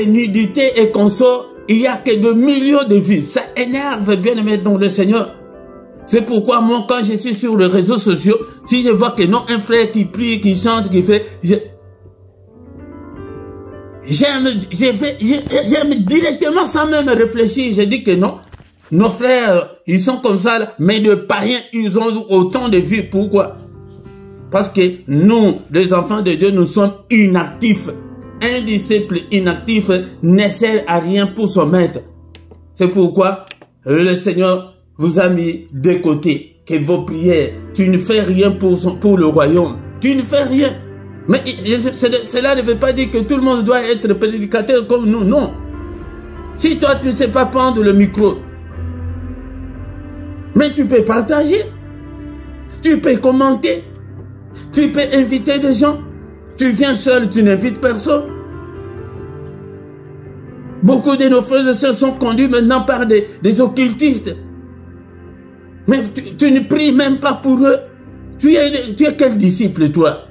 nudités et consorts, il n'y a que de millions de vues. Ça énerve, bien aimé dans le Seigneur. C'est pourquoi moi, quand je suis sur les réseaux sociaux, si je vois que non, un frère qui prie, qui chante, qui fait... J'aime directement sans même réfléchir. Je dis que non. Nos frères, ils sont comme ça, là, mais de païens, ils ont autant de vues. Pourquoi? Parce que nous, les enfants de Dieu, nous sommes inactifs. Un disciple inactif ne sert à rien pour son maître. C'est pourquoi le Seigneur vous a mis de côté. Que vos prières, tu ne fais rien pour le royaume. Tu ne fais rien. Mais cela ne veut pas dire que tout le monde doit être prédicateur comme nous, non. Si toi, tu ne sais pas prendre le micro, mais tu peux partager, tu peux commenter, tu peux inviter des gens. Tu viens seul, tu n'invites personne. Beaucoup de nos frères et sœurs sont conduits maintenant par des occultistes. Mais tu ne pries même pas pour eux. Tu es quel disciple, toi?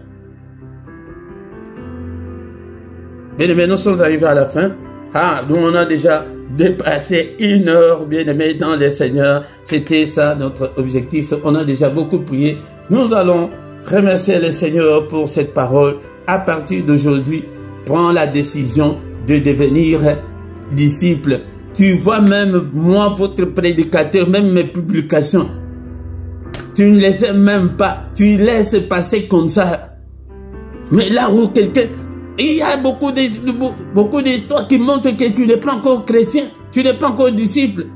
Bien-aimés, nous sommes arrivés à la fin. Ah, nous on a déjà dépassé 1 heure, bien-aimés, dans le Seigneur. C'était ça notre objectif. On a déjà beaucoup prié. Nous allons remercier le Seigneur pour cette parole. À partir d'aujourd'hui, prends la décision de devenir disciple. Tu vois même moi, votre prédicateur, même mes publications, tu ne les aimes même pas. Tu laisses passer comme ça. Mais là où quelqu'un... Il y a beaucoup d'histoires qui montrent que tu n'es pas encore chrétien. Tu n'es pas encore disciple.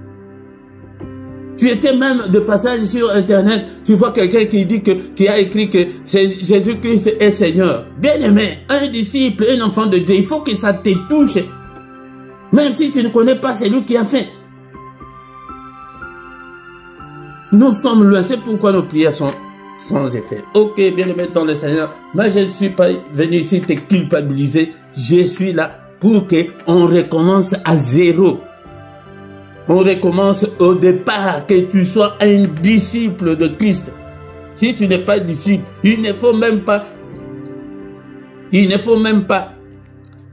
Tu étais même de passage sur Internet. Tu vois quelqu'un qui a écrit que Jésus-Christ est Seigneur. Bien aimé, un disciple, un enfant de Dieu, il faut que ça te touche. Même si tu ne connais pas celui qui a fait. Nous sommes loin. C'est pourquoi nos prières sont sans effet. Ok, bien aimé dans le Seigneur. Mais je ne suis pas venu ici te culpabiliser. Je suis là pour qu'on recommence à zéro. On recommence au départ, que tu sois un disciple de Christ. Si tu n'es pas disciple, il ne faut même pas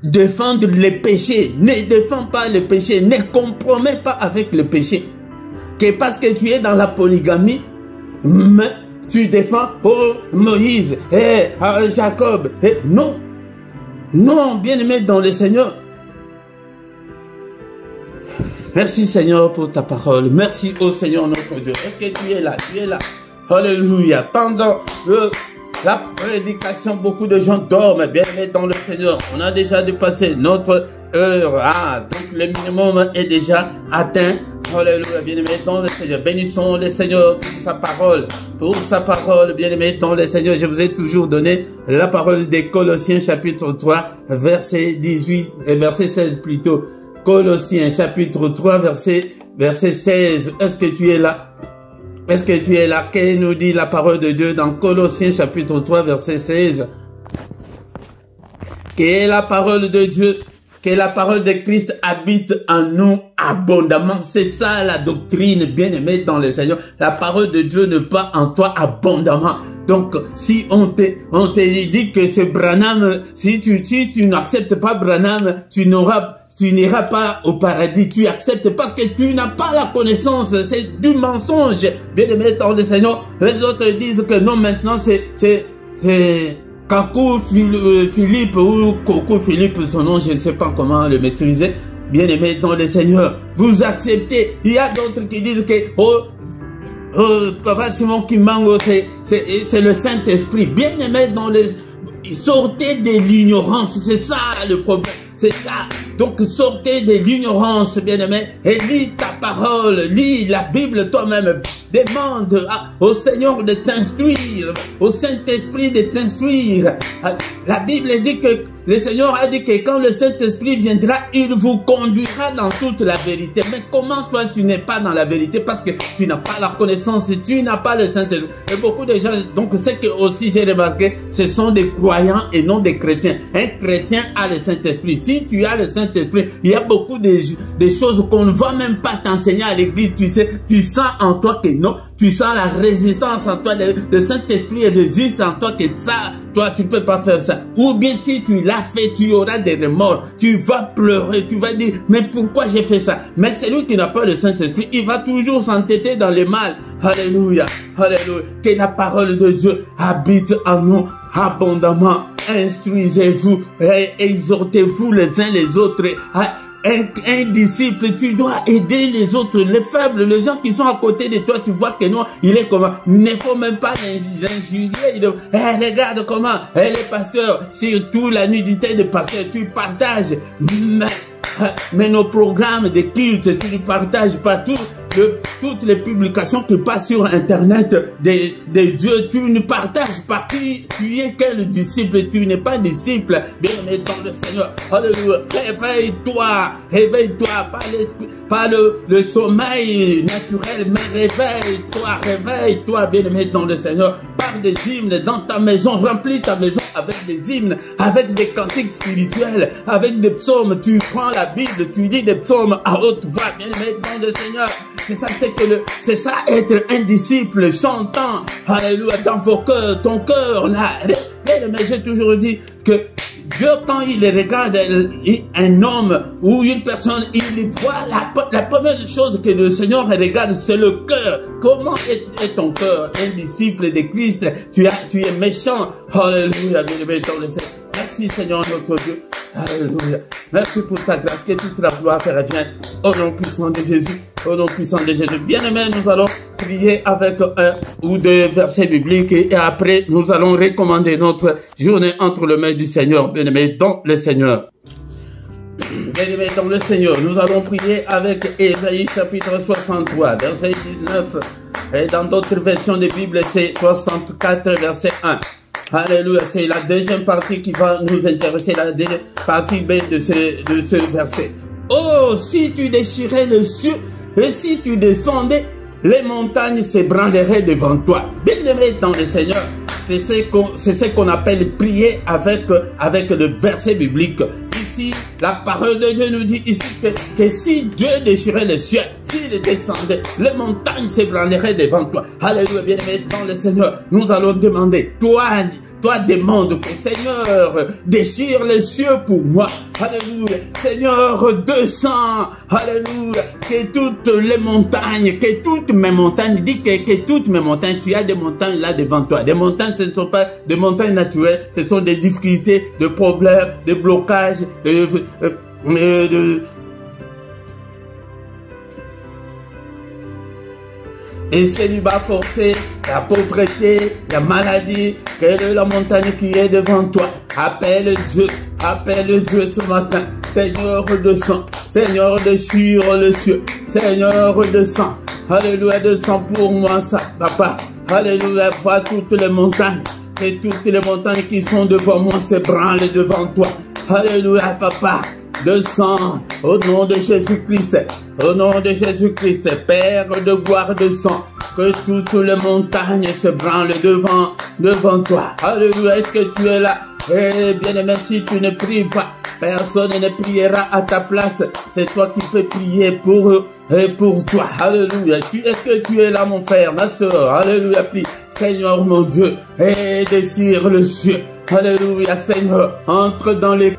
défendre les péchés. Ne défends pas les péchés. Ne compromets pas avec le péché. Que parce que tu es dans la polygamie, mais tu défends, oh, Moïse, Jacob. Non. Non, bien-aimé dans le Seigneur. Merci Seigneur pour ta parole. Merci au Seigneur notre Dieu. Est-ce que tu es là? Tu es là. Alléluia. Pendant la prédication, beaucoup de gens dorment. Bien-aimé dans le Seigneur. On a déjà dépassé notre heure. Ah, donc le minimum est déjà atteint. Alléluia, bien-aimé dans le Seigneur. Bénissons le Seigneur pour sa parole. Pour sa parole, bien-aimé dans le Seigneur. Je vous ai toujours donné la parole des Colossiens chapitre 3, verset 18, verset 16 plutôt. Colossiens chapitre 3, verset 16. Est-ce que tu es là? Est-ce que tu es là? Qu'est-ce que nous dit la parole de Dieu dans Colossiens chapitre 3, verset 16? Quelle est la parole de Dieu? que la parole de Christ habite en nous abondamment. C'est ça la doctrine, bien-aimé dans le Seigneur. La parole de Dieu ne pas en toi abondamment. Donc, si on te dit que c'est Branham, si tu n'acceptes pas Branham, tu n'iras pas au paradis, tu acceptes parce que tu n'as pas la connaissance, c'est du mensonge. Bien-aimé dans le Seigneur, les autres disent que non, maintenant c'est Kakou Philippe ou Coco Philippe, son nom, je ne sais pas comment le maîtriser. Bien-aimé dans le Seigneur, vous acceptez. Il y a d'autres qui disent que Papa Simon Kimbango, c'est le Saint-Esprit. Bien-aimé dans les... Sortez de l'ignorance, c'est ça le problème. C'est ça. Donc sortez de l'ignorance, bien-aimé, et lis ta parole, lis la Bible toi-même. Demande au Seigneur de t'instruire, au Saint-Esprit de t'instruire. La Bible dit que le Seigneur a dit que quand le Saint-Esprit viendra, il vous conduira dans toute la vérité. Mais comment toi tu n'es pas dans la vérité? Parce que tu n'as pas la connaissance, tu n'as pas le Saint-Esprit. Et beaucoup de gens, donc c'est que aussi j'ai remarqué, ce sont des croyants et non des chrétiens. Un chrétien a le Saint-Esprit. Si tu as le Saint-Esprit, il y a beaucoup de choses qu'on ne va même pas t'enseigner à l'église. Tu sais, tu sens en toi que non, tu sens la résistance en toi. Le Saint-Esprit résiste en toi que ça, toi tu ne peux pas faire ça. Ou bien si tu l'as fait, tu auras des remords. Tu vas pleurer, tu vas dire, mais pourquoi j'ai fait ça? Mais celui qui n'a pas le Saint-Esprit, il va toujours s'entêter dans le mal. Alléluia, alléluia. Que la parole de Dieu habite en nous abondamment. Instruisez-vous et exhortez-vous les uns les autres. Un disciple, tu dois aider les autres, les faibles, les gens qui sont à côté de toi. Tu vois que non, il est comment? Il ne faut même pas l'injurier. Regarde comment les pasteurs, surtout la nudité de pasteurs, tu partages. Mais nos programmes de culte, tu ne partages pas tout. Toutes les publications qui passent sur Internet de Dieu, tu ne partages pas. Tu es quel disciple? Tu n'es pas disciple. Bien-aimé dans le Seigneur. Alléluia. Réveille-toi. Réveille-toi. Pas le sommeil naturel, mais réveille-toi. Réveille-toi, bien-aimé dans le Seigneur. Parle des hymnes dans ta maison. Remplis ta maison avec des hymnes, avec des cantiques spirituels, avec des psaumes. Tu prends la Bible, tu lis des psaumes à haute voix. Bien-aimé dans le Seigneur. C'est ça être un disciple chantant, alléluia, dans vos cœurs, ton cœur là. Mais j'ai toujours dit que Dieu, quand il regarde un homme ou une personne, il voit la première chose que le Seigneur regarde, c'est le cœur. Comment est ton cœur? Un disciple de Christ, tu es méchant, alléluia, bien-aimé dans le Seigneur. Merci Seigneur notre Dieu. Alléluia. Merci pour ta grâce. Que toute la gloire te revienne. Au nom puissant de Jésus. Au nom puissant de Jésus. Bien-aimés, nous allons prier avec un ou deux versets bibliques et après nous allons recommander notre journée entre les mains du Seigneur. Bien-aimés dans le Seigneur. Bien-aimés dans le Seigneur. Nous allons prier avec Ésaïe chapitre 63, verset 19. Et dans d'autres versions de Bible, c'est 64, verset 1. Alléluia, c'est la deuxième partie qui va nous intéresser, la deuxième partie B de ce verset. Oh, si tu déchirais le ciel et si tu descendais, les montagnes s'ébranleraient devant toi. Bien-aimé dans le Seigneur, c'est ce qu'on appelle prier avec le verset biblique. Ici, la parole de Dieu nous dit ici que si Dieu déchirait le ciel, s'il descendait, les montagnes s'ébranleraient devant toi. Alléluia, bien-aimé dans le Seigneur, nous allons demander, toi demande que Seigneur déchire les cieux pour moi. Alléluia. Seigneur descends. Alléluia. Que toutes les montagnes, que toutes mes montagnes, dis que toutes mes montagnes, tu as des montagnes là devant toi. Des montagnes, ce ne sont pas des montagnes naturelles, ce sont des difficultés, des problèmes, des blocages, et célibat forcé, la pauvreté, la maladie, quelle est la montagne qui est devant toi? Appelle Dieu ce matin. Seigneur descends, Seigneur déchire le ciel, Seigneur descends, alléluia, descends pour moi ça, papa, alléluia, vois toutes les montagnes, et toutes les montagnes qui sont devant moi s'ébranlent devant toi, alléluia, papa. Descends au nom de Jésus-Christ, au nom de Jésus-Christ, Père de gloire, descends, que toutes les montagnes se branlent devant toi. Alléluia, est-ce que tu es là? Et bien-aimé, si tu ne pries pas, personne ne priera à ta place. C'est toi qui peux prier pour eux et pour toi. Alléluia. Est-ce que tu es là, mon frère, ma soeur? Alléluia. Prie, Seigneur mon Dieu, et désire le ciel. Alléluia, Seigneur. Entre dans les...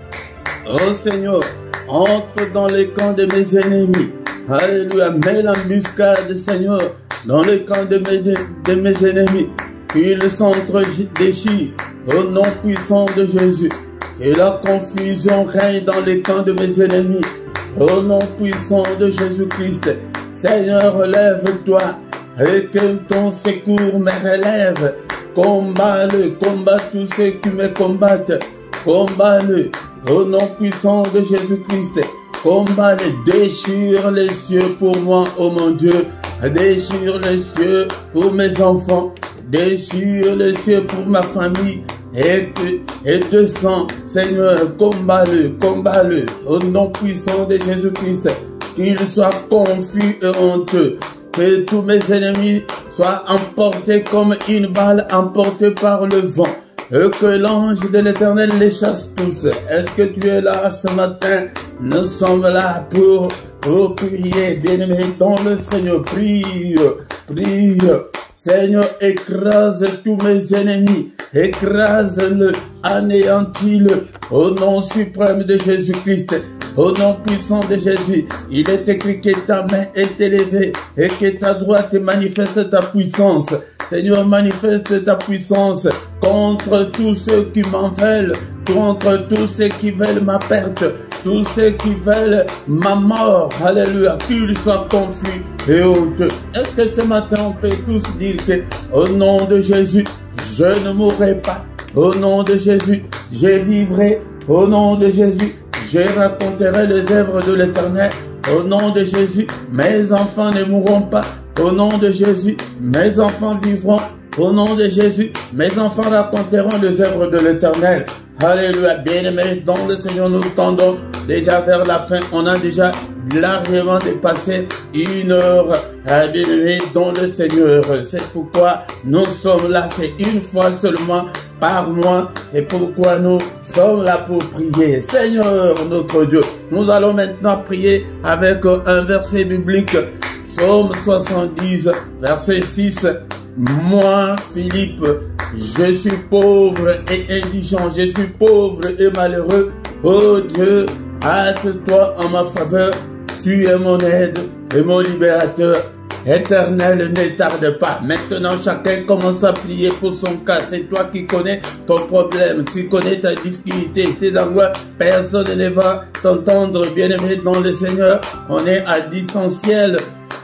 Oh Seigneur, entre dans les camps de mes ennemis. Alléluia. Mets l'embuscade, Seigneur, dans les camps de mes ennemis. Qu'ils s'entre-déchirent au nom puissant de Jésus. Et la confusion règne dans les camps de mes ennemis. Au nom puissant de Jésus-Christ. Seigneur, relève-toi et que ton secours me relève. Combat-le, combat tous ceux qui me combattent. Combat-le au nom puissant de Jésus-Christ. Combat-le, déchire les cieux pour moi, oh mon Dieu. Déchire les cieux pour mes enfants. Déchire les cieux pour ma famille. Et descends, Seigneur, combat-le, combat-le, au nom puissant de Jésus-Christ, qu'il soit confus et honteux, que tous mes ennemis soient emportés comme une balle emportée par le vent, et que l'ange de l'Éternel les chasse tous. Est-ce que tu es là ce matin? Nous sommes là pour prier, bien-aimé dans le Seigneur, prie, prie. Seigneur, écrase tous mes ennemis, écrase-le, anéantis-le, au nom suprême de Jésus-Christ, au nom puissant de Jésus. Il est écrit que ta main est élevée et que ta droite manifeste ta puissance. Seigneur, manifeste ta puissance contre tous ceux qui m'en veulent, contre tous ceux qui veulent ma perte, tous ceux qui veulent ma mort. Alléluia, qu'ils soient confus et honteux. Est-ce que ce matin on peut tous dire que au nom de Jésus, je ne mourrai pas. Au nom de Jésus, je vivrai. Au nom de Jésus, je raconterai les œuvres de l'Éternel. Au nom de Jésus, mes enfants ne mourront pas. Au nom de Jésus, mes enfants vivront. Au nom de Jésus, mes enfants raconteront les œuvres de l'Éternel. Alléluia, bien-aimés, dans le Seigneur, nous tendons déjà vers la fin. On a déjà largement dépassé 1 heure, bien-aimés, dans le Seigneur. C'est pourquoi nous sommes là, c'est une fois seulement par mois. C'est pourquoi nous sommes là pour prier. Seigneur, notre Dieu, nous allons maintenant prier avec un verset biblique. Psaume 70, verset 6. Moi, Philippe, je suis pauvre et indigent, je suis pauvre et malheureux. Oh Dieu, hâte-toi en ma faveur, tu es mon aide et mon libérateur. Éternel, ne tarde pas. Maintenant, chacun commence à prier pour son cas. C'est toi qui connais ton problème, tu connais ta difficulté, tes angoisses. Personne ne va t'entendre, bien-aimé dans le Seigneur. On est à distanciel.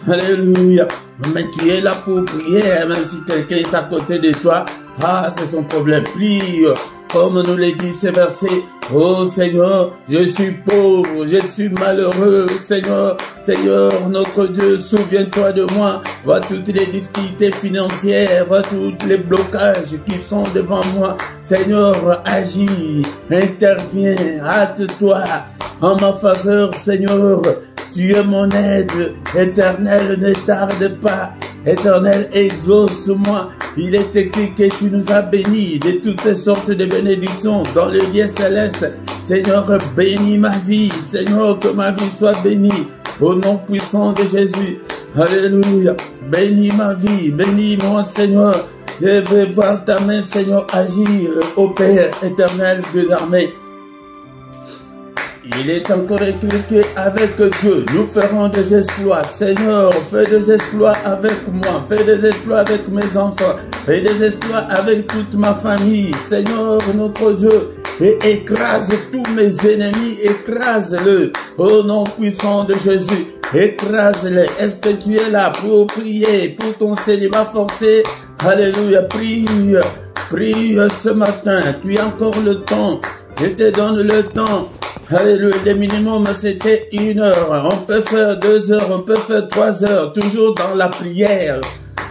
Alléluia. Mais tu es là pour prier, même si quelqu'un est à côté de toi. Ah, c'est son problème. Prie, comme nous l'a dit ce verset. Oh Seigneur, je suis pauvre, je suis malheureux. Seigneur, Seigneur, notre Dieu, souviens-toi de moi. Vois toutes les difficultés financières, vois tous les blocages qui sont devant moi. Seigneur, agis, interviens, hâte-toi en ma faveur, Seigneur. Tu es mon aide, Éternel, ne tarde pas. Éternel, exauce-moi. Il est écrit que tu nous as bénis de toutes sortes de bénédictions dans le lieu céleste. Seigneur, bénis ma vie. Seigneur, que ma vie soit bénie. Au nom puissant de Jésus. Alléluia. Bénis ma vie. Bénis-moi, Seigneur. Je veux voir ta main, Seigneur, agir. Ô Père éternel des armées. Il est encore écrit qu'avec Dieu, nous ferons des exploits. Seigneur, fais des exploits avec moi. Fais des exploits avec mes enfants. Fais des exploits avec toute ma famille. Seigneur, notre Dieu, et écrase tous mes ennemis. Écrase-le au nom puissant de Jésus. Écrase-les. Est-ce que tu es là pour prier pour ton célibat forcé? Alléluia. Prie. Prie ce matin. Tu as encore le temps. Je te donne le temps. Alléluia, le minimum c'était 1 heure, on peut faire 2 heures, on peut faire 3 heures, toujours dans la prière.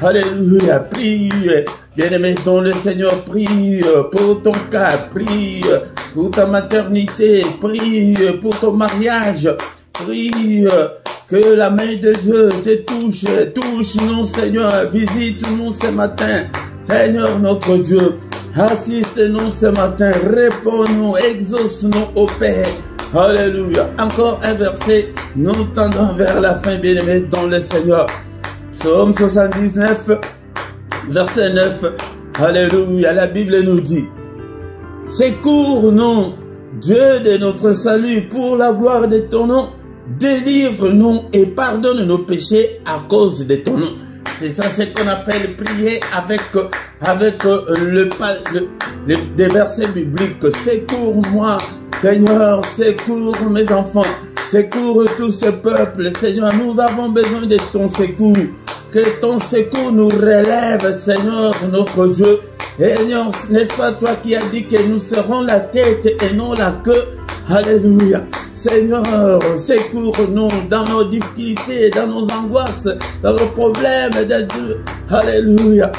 Alléluia, prie, bien-aimé dans le Seigneur, prie pour ton cas, prie pour ta maternité, prie pour ton mariage, prie que la main de Dieu te touche, touche-nous Seigneur, visite-nous ce matin, Seigneur notre Dieu. Assiste-nous ce matin, réponds-nous, exauce-nous au Père. Alléluia. Encore un verset, nous tendons vers la fin, bien-aimés, dans le Seigneur. Psaume 79, verset 9. Alléluia. La Bible nous dit, secours-nous, Dieu de notre salut, pour la gloire de ton nom. Délivre-nous et pardonne nos péchés à cause de ton nom. C'est ça, ce qu'on appelle prier avec des versets bibliques. Secours-moi, Seigneur, secours mes enfants, secours tout ce peuple. Seigneur, nous avons besoin de ton secours. Que ton secours nous relève, Seigneur, notre Dieu. Seigneur, n'est-ce pas toi qui as dit que nous serons la tête et non la queue? Alléluia. Seigneur, secours-nous dans nos difficultés, dans nos angoisses, dans nos problèmes de Dieu. Alléluia.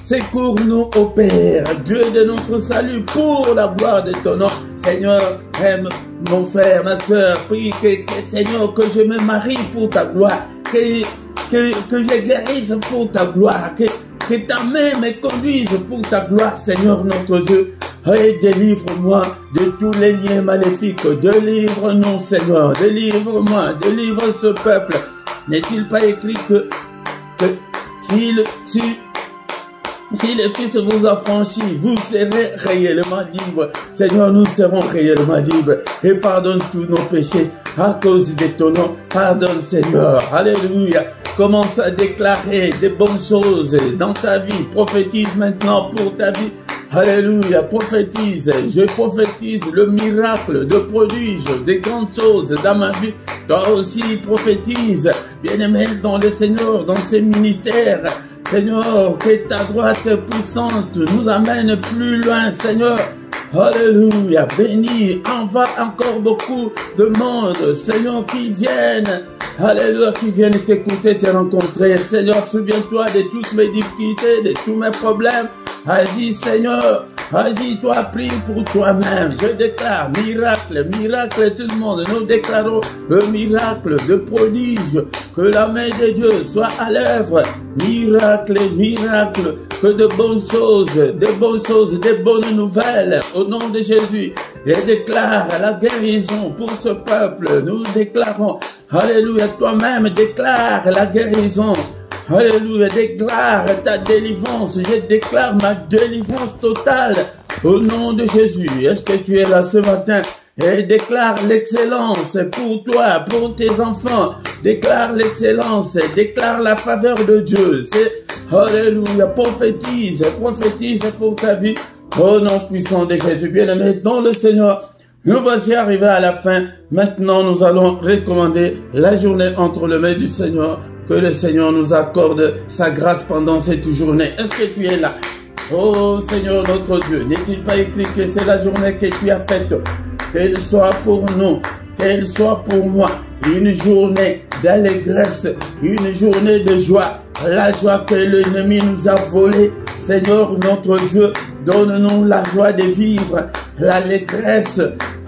Secours-nous, ô Père, Dieu de notre salut, pour la gloire de ton nom. Seigneur, aime mon frère, ma soeur, prie que Seigneur, que je me marie pour ta gloire, que je guérisse pour ta gloire, que ta main me conduise pour ta gloire, Seigneur notre Dieu. Et délivre-moi de tous les liens maléfiques. Délivre-nous, Seigneur. Délivre-moi. Délivre ce peuple. N'est-il pas écrit que si le Fils vous affranchit, vous serez réellement libre. Seigneur, nous serons réellement libres. Et pardonne tous nos péchés à cause de ton nom. Pardonne, Seigneur. Alléluia. Commence à déclarer des bonnes choses dans ta vie. Prophétise maintenant pour ta vie. Alléluia, prophétise, je prophétise le miracle de prodige, des grandes choses dans ma vie. Toi aussi prophétise, bien-aimé dans le Seigneur, dans ses ministères. Seigneur, que ta droite puissante nous amène plus loin, Seigneur. Alléluia, béni, envoie encore beaucoup de monde, Seigneur, qui viennent. Alléluia, qui viennent t'écouter, te rencontrer. Seigneur, souviens-toi de toutes mes difficultés, de tous mes problèmes. Agis, Seigneur. Agis, toi, prie pour toi-même. Je déclare miracle, miracle, tout le monde. Nous déclarons le miracle de prodige. Que la main de Dieu soit à l'œuvre. Miracle, miracle. Que de bonnes choses, des bonnes nouvelles. Au nom de Jésus. Je déclare la guérison pour ce peuple. Nous déclarons. Alléluia, toi-même déclare la guérison. Alléluia, déclare ta délivrance. Je déclare ma délivrance totale au nom de Jésus. Est-ce que tu es là ce matin? Et déclare l'excellence pour toi, pour tes enfants. Déclare l'excellence, déclare la faveur de Dieu. Alléluia, prophétise, prophétise pour ta vie. Au nom puissant de Jésus, bien-aimé dans le Seigneur. Nous voici arrivés à la fin. Maintenant, nous allons recommander la journée entre les mains du Seigneur. Que le Seigneur nous accorde sa grâce pendant cette journée. Est-ce que tu es là? Oh Seigneur notre Dieu, n'est-il pas écrit que c'est la journée que tu as faite? Qu'elle soit pour nous, qu'elle soit pour moi, une journée d'allégresse, une journée de joie. La joie que l'ennemi nous a volée. Seigneur notre Dieu, donne-nous la joie de vivre, l'allégresse.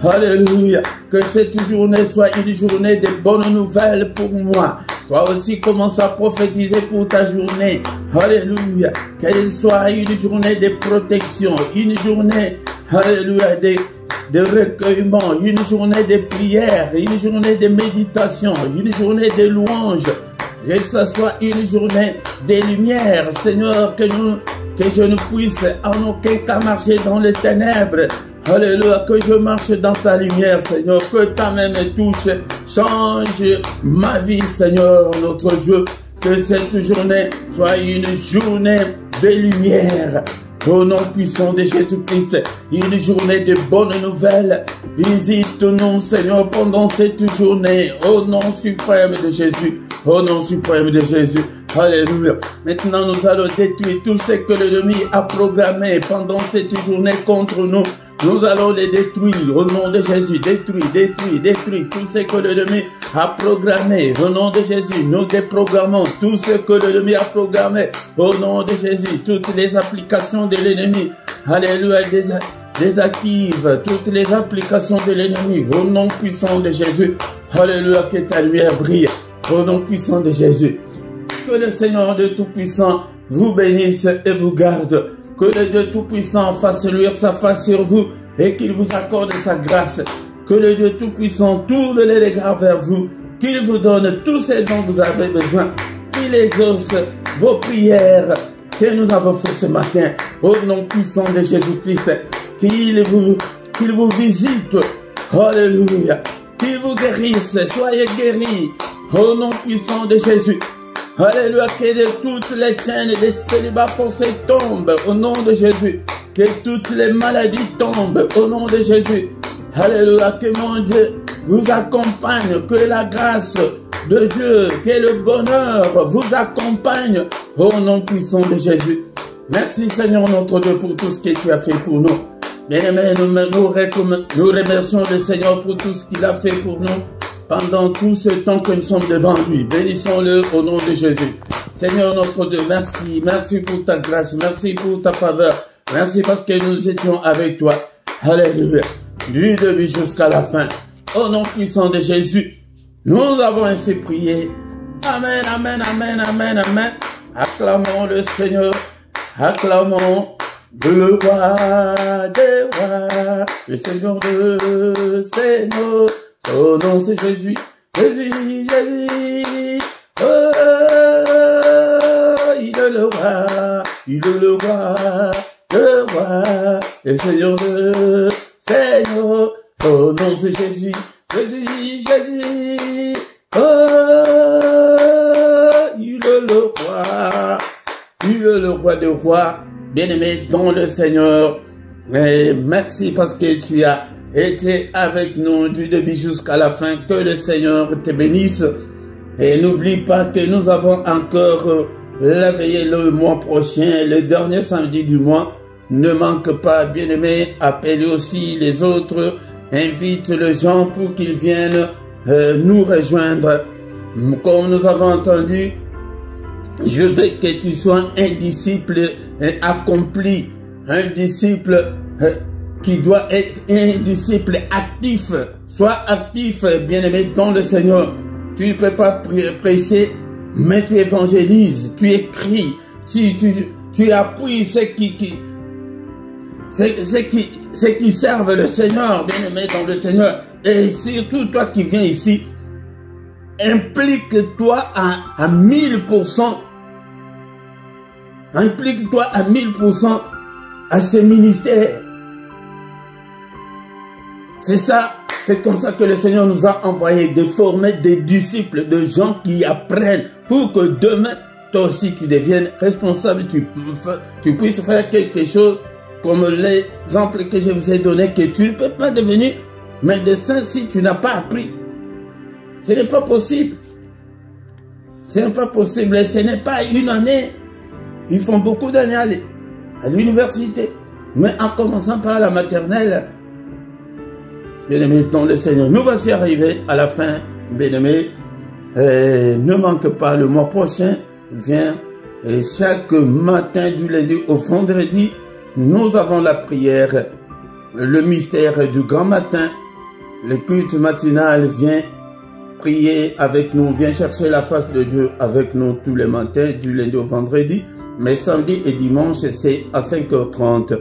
Alléluia. Que cette journée soit une journée de bonnes nouvelles pour moi. Toi aussi commence à prophétiser pour ta journée. Alléluia. Qu'elle soit une journée de protection, une journée, alléluia, de recueillement, une journée de prière, une journée de méditation, une journée de louange. Que ce soit une journée de lumière, Seigneur, que je ne puisse en aucun cas marcher dans les ténèbres. Alléluia, que je marche dans ta lumière, Seigneur, que ta main me touche, change ma vie, Seigneur, notre Dieu, que cette journée soit une journée de lumière, au nom puissant de Jésus-Christ, une journée de bonnes nouvelles. Visite-nous, Seigneur, pendant cette journée, au nom suprême de Jésus, au nom suprême de Jésus. Alléluia. Maintenant, nous allons détruire tout ce que l'ennemi a programmé pendant cette journée contre nous. Nous allons les détruire au nom de Jésus. Détruire tout ce que l'ennemi a programmé. Au nom de Jésus, nous déprogrammons tout ce que l'ennemi a programmé. Au nom de Jésus, toutes les applications de l'ennemi. Alléluia, désactive toutes les applications de l'ennemi. Au nom puissant de Jésus. Alléluia, que ta lumière brille. Au nom puissant de Jésus. Que le Seigneur de Tout-Puissant vous bénisse et vous garde. Que le Dieu Tout-Puissant fasse luire sa face sur vous et qu'il vous accorde sa grâce. Que le Dieu Tout-Puissant tourne les regards vers vous, qu'il vous donne tous ce dont vous avez besoin, qu'il exauce vos prières que nous avons faites ce matin, au nom puissant de Jésus-Christ, qu'il vous visite, alléluia, qu'il vous guérisse, soyez guéris, au nom puissant de Jésus. Alléluia, que de toutes les chaînes des célibats forcés tombent au nom de Jésus. Que toutes les maladies tombent au nom de Jésus. Alléluia, que mon Dieu vous accompagne, que la grâce de Dieu, que le bonheur vous accompagne au nom puissant de Jésus. Merci Seigneur notre Dieu pour tout ce que tu as fait pour nous. Bien-aimés, nous remercions le Seigneur pour tout ce qu'il a fait pour nous pendant tout ce temps que nous sommes devant lui. Bénissons-le au nom de Jésus. Seigneur notre Dieu, merci. Merci pour ta grâce. Merci pour ta faveur. Merci parce que nous étions avec toi. Alléluia. Du début jusqu'à la fin. Au nom puissant de Jésus, nous avons ainsi prié. Amen, amen, amen, amen, amen. Acclamons le Seigneur. Acclamons le roi des rois. Le Seigneur de Seigneur. Son nom c'est Jésus, Jésus, Jésus, oh, il est le roi, le Seigneur de Seigneur, son nom c'est Jésus, Jésus, Jésus, oh, il est le roi des rois, bien-aimé dans le Seigneur, et merci parce que tu as été avec nous du début jusqu'à la fin. Que le Seigneur te bénisse. Et n'oublie pas que nous avons encore la veillée le mois prochain, le dernier samedi du mois. Ne manque pas, bien-aimé, appelle aussi les autres, invite les gens pour qu'ils viennent nous rejoindre. Comme nous avons entendu, je veux que tu sois un disciple accompli, un disciple qui doit être un disciple actif. Sois actif, bien-aimé, dans le Seigneur. Tu ne peux pas prêcher, mais tu évangélises, tu écris, tu appuies ceux qui servent le Seigneur, bien-aimé, dans le Seigneur. Et surtout, toi qui viens ici, implique-toi à 1000%. Implique-toi à 1000% à ce ministère. C'est ça, c'est comme ça que le Seigneur nous a envoyé de former des disciples, de gens qui apprennent pour que demain, toi aussi tu deviennes responsable, tu puisses faire quelque chose comme l'exemple que je vous ai donné, que tu ne peux pas devenir médecin si tu n'as pas appris. Ce n'est pas possible. Ce n'est pas possible. Ce n'est pas une année. Ils font beaucoup d'années à l'université. Mais en commençant par la maternelle, bien-aimés dans le Seigneur, nous voici arrivés à la fin, bien-aimés. Ne manque pas, le mois prochain, viens. Et chaque matin du lundi au vendredi, nous avons la prière, le mystère du grand matin. Le culte matinal vient prier avec nous, vient chercher la face de Dieu avec nous tous les matins, du lundi au vendredi. Mais samedi et dimanche, c'est à 5h30.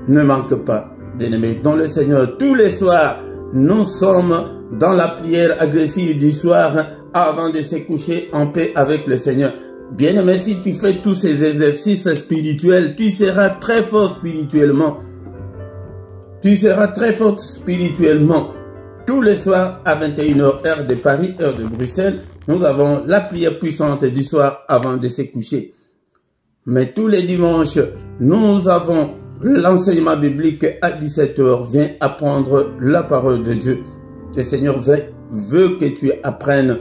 Ne manque pas, bien-aimés dans le Seigneur. Tous les soirs, nous sommes dans la prière agressive du soir avant de se coucher en paix avec le Seigneur. Bien-aimé, si tu fais tous ces exercices spirituels, tu seras très fort spirituellement. Tu seras très fort spirituellement. Tous les soirs à 21h, heure de Paris, heure de Bruxelles, nous avons la prière puissante du soir avant de se coucher. Mais tous les dimanches, nous avons l'enseignement biblique à 17h. Viens apprendre la parole de Dieu. Le Seigneur veut que tu apprennes.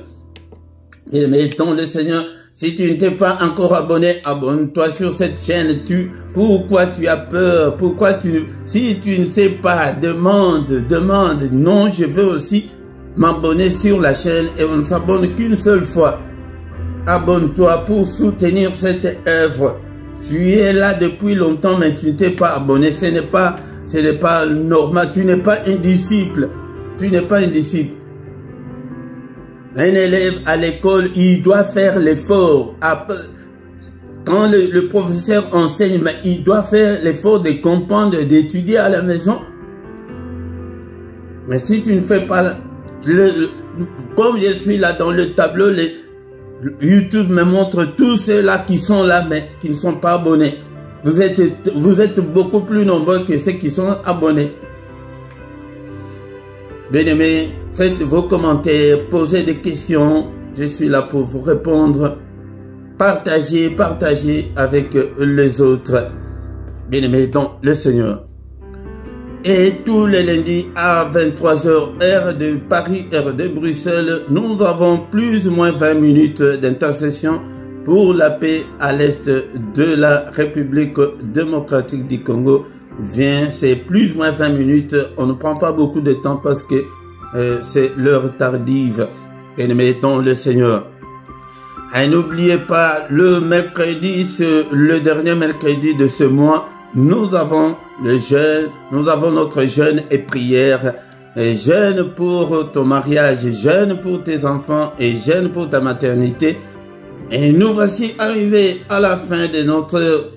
Mais dans le Seigneur, si tu ne t'es pas encore abonné, abonne-toi sur cette chaîne. Pourquoi tu as peur? Si tu ne sais pas, demande. Non, je veux aussi m'abonner sur la chaîne et on ne s'abonne qu'une seule fois. Abonne-toi pour soutenir cette œuvre. Tu es là depuis longtemps, mais tu ne t'es pas abonné. Ce n'est pas normal. Tu n'es pas un disciple. Tu n'es pas un disciple. Un élève à l'école, il doit faire l'effort. quand le professeur enseigne, mais il doit faire l'effort de comprendre, d'étudier à la maison. Mais si tu ne fais pas, comme je suis là dans le tableau, YouTube me montre tous ceux-là qui sont là, mais qui ne sont pas abonnés. Vous êtes beaucoup plus nombreux que ceux qui sont abonnés. Bien-aimés, faites vos commentaires, posez des questions. Je suis là pour vous répondre. Partagez avec les autres. Bien-aimés dans le Seigneur. Et tous les lundis à 23h, heure de Paris, heure de Bruxelles, nous avons plus ou moins 20 minutes d'intercession pour la paix à l'est de la République démocratique du Congo. C'est plus ou moins 20 minutes. On ne prend pas beaucoup de temps parce que c'est l'heure tardive. Bien-aimés dans le Seigneur. Et n'oubliez pas, le mercredi, le dernier mercredi de ce mois, nous avons le jeûne, nous avons notre jeûne et prière. Et jeûne pour ton mariage, jeûne pour tes enfants et jeûne pour ta maternité. Et nous voici arrivés à la fin de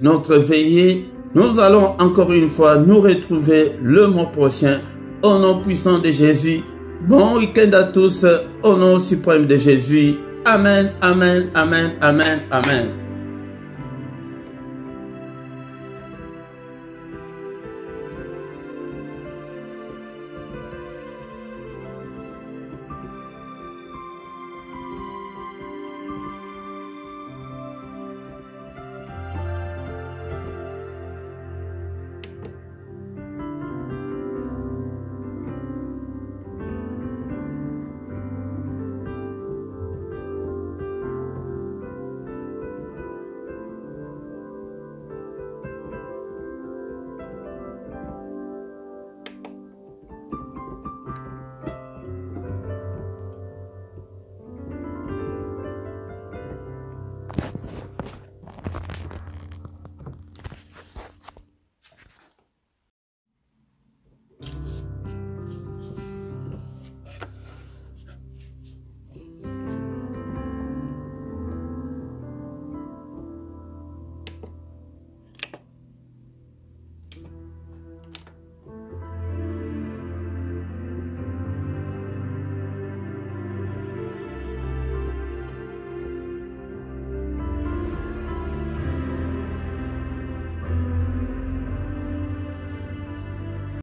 notre veillée. Nous allons encore une fois nous retrouver le mois prochain. Au nom puissant de Jésus. Bon week-end à tous. Au nom suprême de Jésus. Amen, amen, amen, amen, amen.